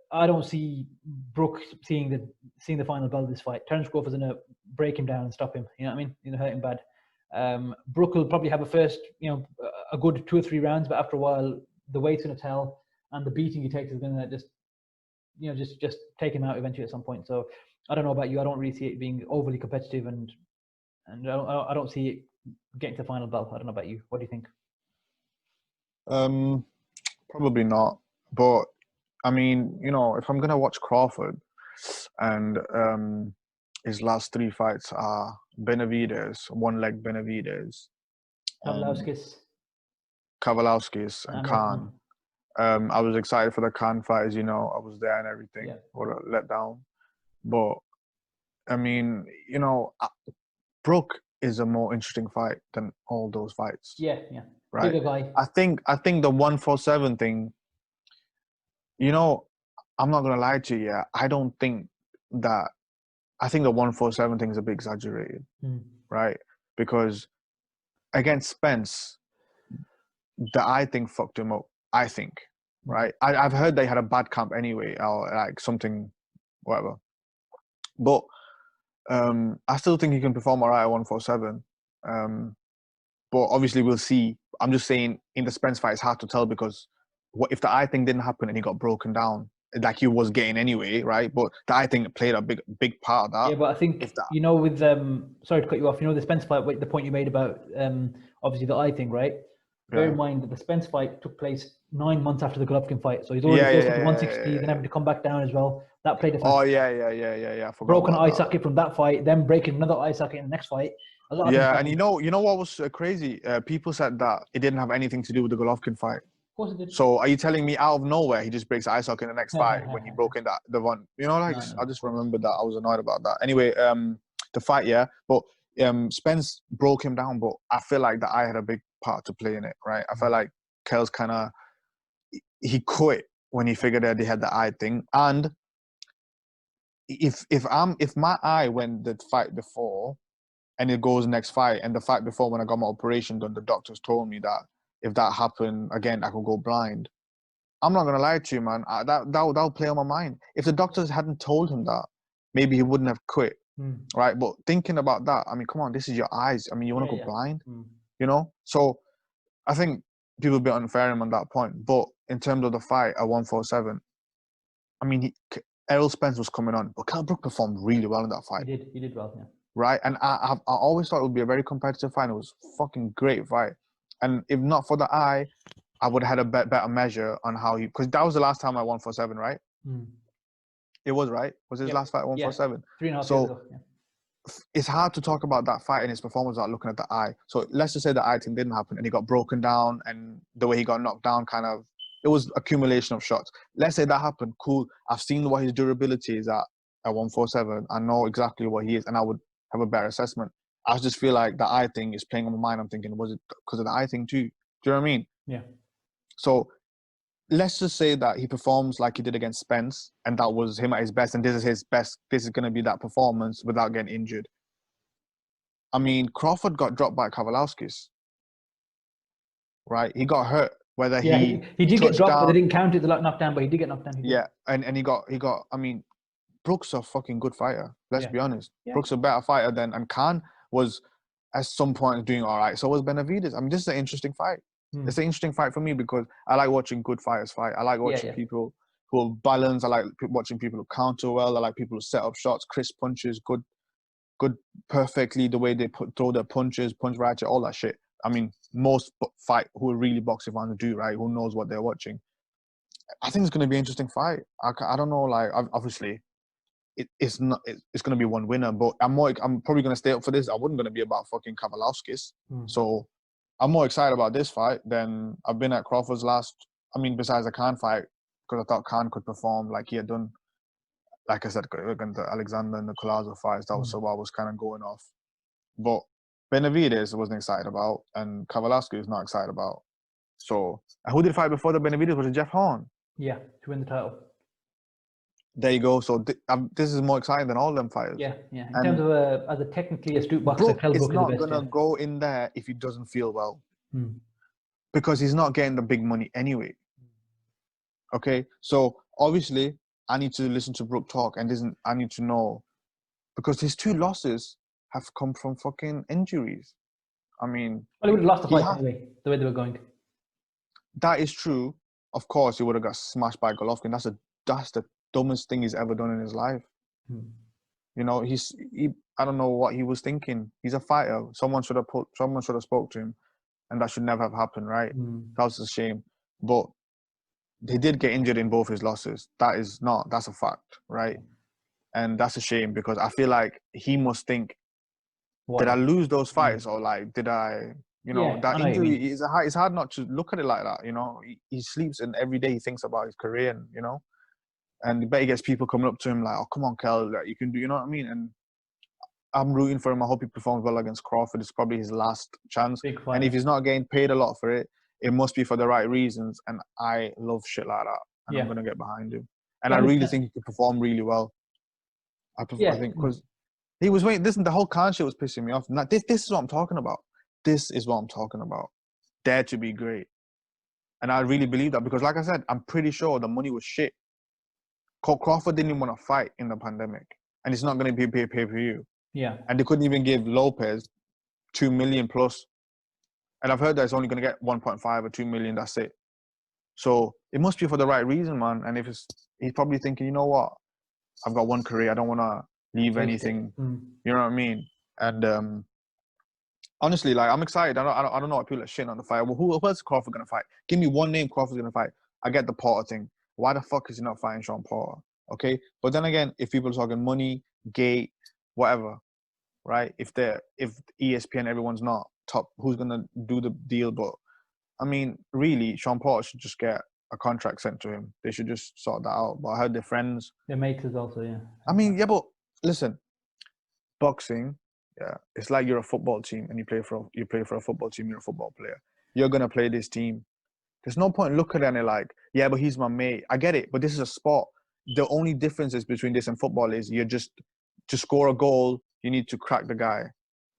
S1: I don't see Brook seeing the final bell of this fight. Terence Crawford's going to break him down and stop him. You know what I mean? He's going to hurt him bad. Brook will probably have a good 2 or 3 rounds, but after a while, the weight's going to tell, and the beating he takes is going to just take him out eventually at some point. So I don't know about you. I don't really see it being overly competitive, and I don't see it getting to the final bell. I don't know about you. What do you think?
S2: Probably not. But I mean, you know, if I'm gonna watch Crawford, and his last 3 fights are Benavidez, one-leg Benavidez, Kavalauskas, and Khan. I was excited for the Khan fight, as you know. I was there and everything. Yeah. What a letdown. But I mean, you know, Brook is a more interesting fight than all those fights.
S1: Yeah.
S2: Right.
S1: Bigger guy.
S2: I think the 147 thing. You know, I'm not gonna lie to you. Yeah, I don't think that. I think the 147 thing is a bit exaggerated, right? Because against Spence, the eye thing fucked him up. I think, right? I've heard they had a bad camp anyway, or like something, whatever. But I still think he can perform alright at 147. But obviously we'll see. I'm just saying in the Spence fight, it's hard to tell because what if the eye thing didn't happen and he got broken down, like he was getting anyway, right? But the eye thing played a big part of that.
S1: Yeah, but I think with sorry to cut you off. The Spence fight, the point you made about obviously the eye thing, right? Bear in mind that the Spence fight took place 9 months after the Golovkin fight, so he's already close to 160, then having to come back down as well. That played a factor.
S2: Oh yeah.
S1: Broken eye socket from that fight, then breaking another eye socket in the next fight.
S2: And you know what was crazy? People said that it didn't have anything to do with the Golovkin fight.
S1: Of course it did.
S2: So are you telling me out of nowhere he just breaks the eye socket in the next fight when he broke in the one? You know, like I just remembered that. I was annoyed about that. Anyway, the fight, but Spence broke him down, but I feel like the eye had a big part to play in it, right? I felt like Kell's he quit when he figured out they had the eye thing. And if my eye went the fight before and it goes next fight, and the fight before when I got my operation done, the doctors told me that if that happened again, I could go blind. I'm not gonna lie to you, man. That'll play on my mind. If the doctors hadn't told him that, maybe he wouldn't have quit. right? But thinking about that, I mean, come on, this is your eyes. I mean, you want to go blind, you know? So I think people a bit unfair him on that point. But in terms of the fight at 147, I mean, Errol Spence was coming on, but Kell Brook performed really well in that fight.
S1: He did well, yeah.
S2: Right? And I always thought it would be a very competitive fight. It was a fucking great fight. And if not for the eye, I would have had a better measure on how he... Because that was the last time I 147, right? It was, right? Was his last fight at 147?
S1: 3.5 years
S2: so
S1: ago,
S2: it's hard to talk about that fight and his performance without looking at the eye. So let's just say the eye thing didn't happen and he got broken down and the way he got knocked down kind of... It was accumulation of shots. Let's say that happened. Cool. I've seen what his durability is at 147. I know exactly what he is and I would have a better assessment. I just feel like the eye thing is playing on my mind. I'm thinking, was it because of the eye thing too? Do you know what I mean?
S1: Yeah.
S2: So let's just say that he performs like he did against Spence and that was him at his best and this is his best. This is going to be that performance without getting injured. I mean, Crawford got dropped by Kowalowski's, right? He got hurt. Whether he
S1: did get dropped,
S2: down,
S1: but they didn't count it the knockdown, but he did get knocked down.
S2: And he got, I mean, Brook's a fucking good fighter. Let's be honest.
S1: Yeah.
S2: Brook's a better fighter and Khan was at some point doing all right. So was Benavidez. I mean, this is an interesting fight. It's an interesting fight for me because I like watching good fighters fight. I like watching people who are balanced. I like watching people who counter well. I like people who set up shots, crisp punches, good perfectly the way they throw their punches, punch ratchet, all that shit. I mean, most fight who are really boxing fans do, right? Who knows what they're watching. I think it's going to be an interesting fight. I don't know, like, obviously, it's going to be one winner, but I'm probably going to stay up for this. I wasn't going to be about fucking Kowalowski's. So I'm more excited about this fight than I've been at Crawford's last, I mean, besides the Khan fight, because I thought Khan could perform like he had done, like I said, against the Alexander and the Collazo fights. That was what I was kind of going off. But Benavidez I wasn't excited about, and Kowalowski was not excited about. So, who did fight before the Benavidez? Was it Jeff Horn?
S1: Yeah, to win the title.
S2: There you go. So this is more exciting than all them fighters.
S1: Yeah. In terms of as a technically astute boxer, Kell Brook
S2: is not
S1: going to
S2: go in there if he doesn't feel well. Because he's not getting the big money anyway. Okay? So, obviously, I need to listen to Brook talk and I need to know. Because his 2 losses have come from fucking injuries. I mean...
S1: Well, he would have lost the fight anyway, the way they were going.
S2: That is true. Of course, he would have got smashed by Golovkin. That's the dumbest thing he's ever done in his life. You know, I don't know what he was thinking. He's a fighter. Someone should have spoke to him, and that should never have happened, right? That was a shame. But he did get injured in both his losses. That's a fact, right? And that's a shame because I feel like he must think, did I lose those fights or like did I? You know, that injury is it's hard not to look at it like that. You know, he sleeps and every day he thinks about his career, and you know, and I bet he gets people coming up to him like, "Oh, come on, Kell, like, you can do." You know what I mean? And I'm rooting for him. I hope he performs well against Crawford. It's probably his last chance. And if he's not getting paid a lot for it, it must be for the right reasons. And I love shit like that, and I'm gonna get behind him. And I really think he could perform really well. I think because he was waiting. The whole Khan shit was pissing me off. Now, this is what I'm talking about. This is what I'm talking about. Dare to be great. And I really believe that because, like I said, I'm pretty sure the money was shit. Crawford didn't even want to fight in the pandemic. And it's not going to be a pay-per-view.
S1: Yeah.
S2: And they couldn't even give Lopez 2 million plus. And I've heard that it's only going to get 1.5 or 2 million, that's it. So it must be for the right reason, man. And he's probably thinking, you know what? I've got one career. I don't want to leave anything. You know what I mean? And honestly, like, I'm excited. I don't know why people are shitting on the fight. Well, who else is Crawford going to fight? Give me one name Crawford's going to fight. I get the Porter thing. Why the fuck is he not fighting Sean Porter? Okay? But then again, if people are talking money, gate, whatever, right? If ESPN, everyone's not top, who's going to do the deal? But, I mean, really, Sean Porter should just get a contract sent to him. They should just sort that out. But I heard they're friends.
S1: Their mates is also, yeah.
S2: I mean, yeah, but listen, boxing, yeah, it's like you're a football team and you play for a football team, you're a football player. You're going to play this team. There's no point looking at it like, yeah, but he's my mate. I get it, but this is a sport. The only differences between this and football is you're just, to score a goal, you need to crack the guy,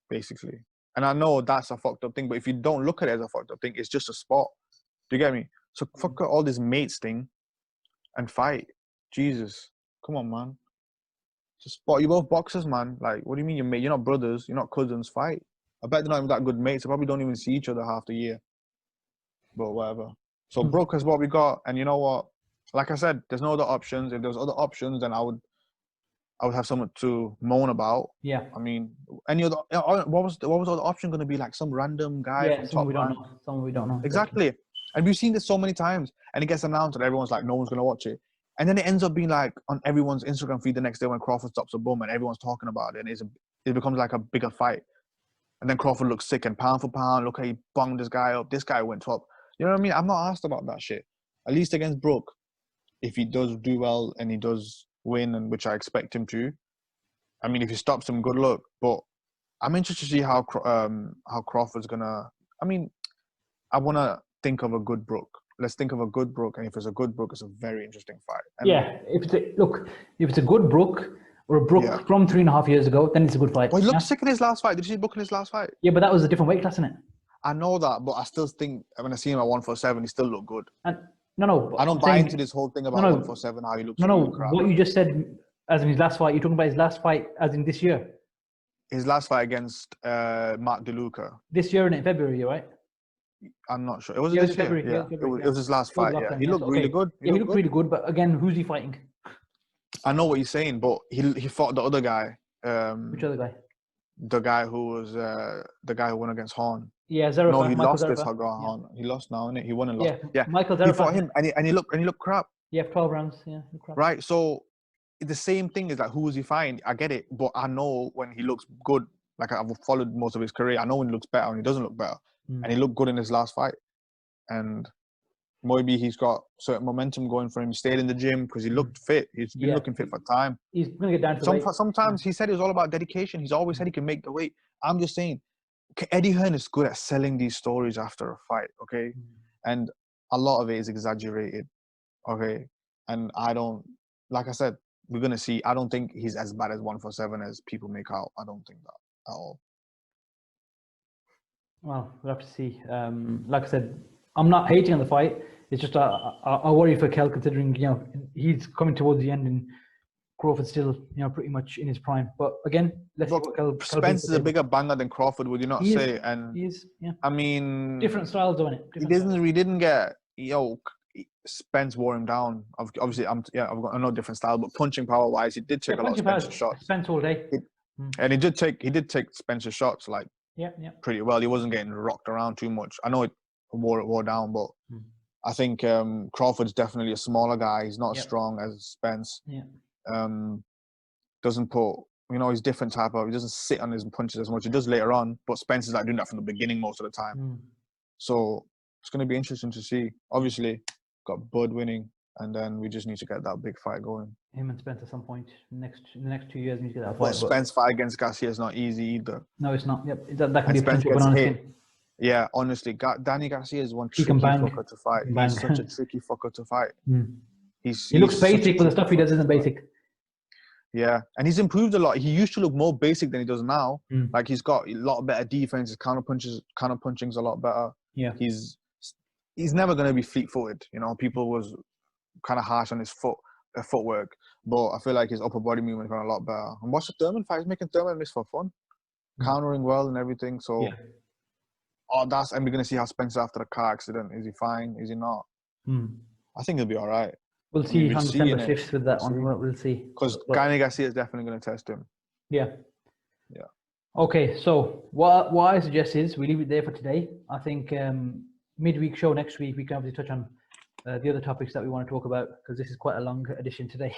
S2: basically. And I know that's a fucked up thing, but if you don't look at it as a fucked up thing, it's just a sport. Do you get me? So fuck all this mates thing and fight. Jesus. Come on, man. Just spot. You're both boxers, man. Like, what do you mean you're not brothers? You're not cousins. Fight. I bet they're not even that good mates. They probably don't even see each other half the year. But whatever. So Brook is what we got. And you know what? Like I said, there's no other options. If there was other options, then I would have something to moan about.
S1: Yeah.
S2: I mean, any other? What was the other option going to be? Like some random guy from
S1: someone
S2: Top
S1: we don't know. Someone we don't know.
S2: Exactly. And we've seen this so many times. And it gets announced and everyone's like, no one's going to watch it. And then it ends up being like on everyone's Instagram feed the next day when Crawford stops a bum and everyone's talking about it. And it becomes like a bigger fight. And then Crawford looks sick and pound for pound. Look how he bunged this guy up. This guy went top. You know what I mean? I'm not asked about that shit. At least against Brook, if he does do well and he does win, and which I expect him to, I mean, if he stops him, good luck. But I'm interested to see how Crawford's gonna. I mean, I want to think of a good Brook. Let's think of a good Brook, and if it's a good Brook, it's a very interesting fight. And
S1: if it's a good Brook or a Brook from 3.5 years ago, then it's a good fight.
S2: Well, he looked sick in his last fight. Did you see Brook in his last fight?
S1: Yeah, but that was a different weight class, isn't it?
S2: I know that, but I still think when I see him at 147, he still look good.
S1: And no,
S2: I don't buy into this whole thing about 147, how he looks.
S1: What you just said, as in his last fight, you're talking about his last fight, as in this year.
S2: His last fight against Mark DeLuca.
S1: This year in February, right?
S2: I'm not sure. It was this year. Yeah. It was his last fight. Yeah, he looked really good.
S1: He looked really good. But again, who's he fighting?
S2: I know what you're saying, but he fought the other guy.
S1: Which other guy?
S2: The guy who was the guy who won against Horn.
S1: Yeah, Zarafat.
S2: No, he
S1: Michael
S2: lost
S1: Zarafat.
S2: this Horn. He lost now, innit? He won and lost. Yeah,
S1: Michael Zarafat.
S2: He fought him, and he looked crap.
S1: Yeah, 12 rounds. Yeah, crap.
S2: Right. So the same thing is like, who is he fighting? I get it, but I know when he looks good. Like I've followed most of his career. I know when he looks better and he doesn't look better. And he looked good in his last fight. And maybe he's got certain momentum going for him. He stayed in the gym because he looked fit. He's been looking fit for time.
S1: He's going to get down to the weight.
S2: Sometimes he said it was all about dedication. He's always said he can make the weight. I'm just saying, Eddie Hearn is good at selling these stories after a fight, okay? And a lot of it is exaggerated, okay? And I don't, like I said, we're going to see. I don't think he's as bad as 147 as people make out. I don't think that at all.
S1: Well, we'll have to see. Like I said, I'm not hating on the fight. It's just I worry for Kell, considering he's coming towards the end and Crawford's still pretty much in his prime. But again, let's see what Kell
S2: Spence is a bigger banger than Crawford, would you not say? And
S1: he is. Yeah.
S2: I mean,
S1: different styles, don't it?
S2: We didn't get Spence wore him down. Obviously, I've got no different style, but punching power wise, he did take a lot of Spence's shots.
S1: Spence all day.
S2: And he did take Spencer's shots pretty well. He wasn't getting rocked around too much. I know it wore down, but I think Crawford's definitely a smaller guy. He's not as strong as Spence.
S1: Yeah.
S2: Doesn't put, he's different type of. He doesn't sit on his punches as much. He does later on, but Spence is like doing that from the beginning most of the time. So it's going to be interesting to see. Obviously, got Bud winning, and then we just need to get that big fight going.
S1: Him and Spence at some point in the next 2 years, we need to get that fight.
S2: But Spence fight against Garcia is not easy either.
S1: No, it's not. Yep, that can be a potential banana skin.
S2: Yeah, honestly, Danny Garcia is one tricky fucker to fight. He's such a tricky fucker to fight. He
S1: looks basic, but the stuff he does isn't basic.
S2: Yeah, and he's improved a lot. He used to look more basic than he does now. Like he's got a lot better defense. His counter punching's a lot better.
S1: Yeah,
S2: he's never going to be fleet-footed. People was kind of harsh on his footwork, but I feel like his upper body movement got a lot better. And watch the Thurman fight. He's making Thurman miss for fun, countering well and everything. So, and we're going to see how Spencer after the car accident. Is he fine? Is he not? I think he'll be all right.
S1: We'll see on December 5th with that one. We'll see.
S2: Because Danny Garcia is definitely going to test him.
S1: Yeah. Okay, so what I suggest is we leave it there for today. I think midweek show next week, we can obviously touch on the other topics that we want to talk about, because this is quite a long edition today.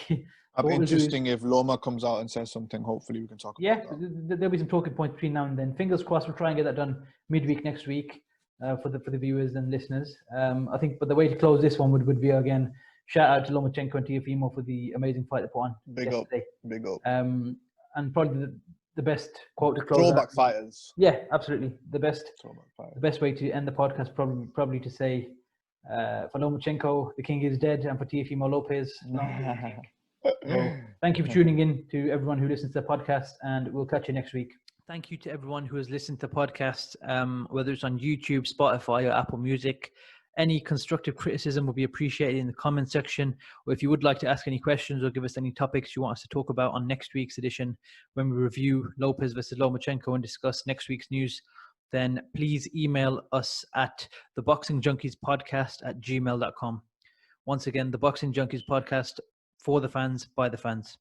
S2: It'll be interesting if Loma comes out and says something. Hopefully we can talk about that.
S1: There'll be some talking points between now and then. Fingers crossed we'll try and get that done midweek next week for the viewers and listeners. I think, but the way to close this one would be, again, shout out to Lomachenko and Teofimo for the amazing fight they put on yesterday. Big up. And probably the best quote to close.
S2: Throwback fighters.
S1: Yeah, absolutely. The best way to end the podcast probably to say, for Lomachenko, the king is dead, and for Teofimo Lopez, so, thank you for tuning in to everyone who listens to the podcast, and we'll catch you next week. Thank you to everyone who has listened to the podcast, whether it's on YouTube, Spotify, or Apple Music. Any constructive criticism will be appreciated in the comment section. Or if you would like to ask any questions or give us any topics you want us to talk about on next week's edition, when we review Lopez versus Lomachenko and discuss next week's news, then please email us at theboxingjunkiespodcast@gmail.com. Once again, the Boxing Junkies Podcast, for the fans, by the fans.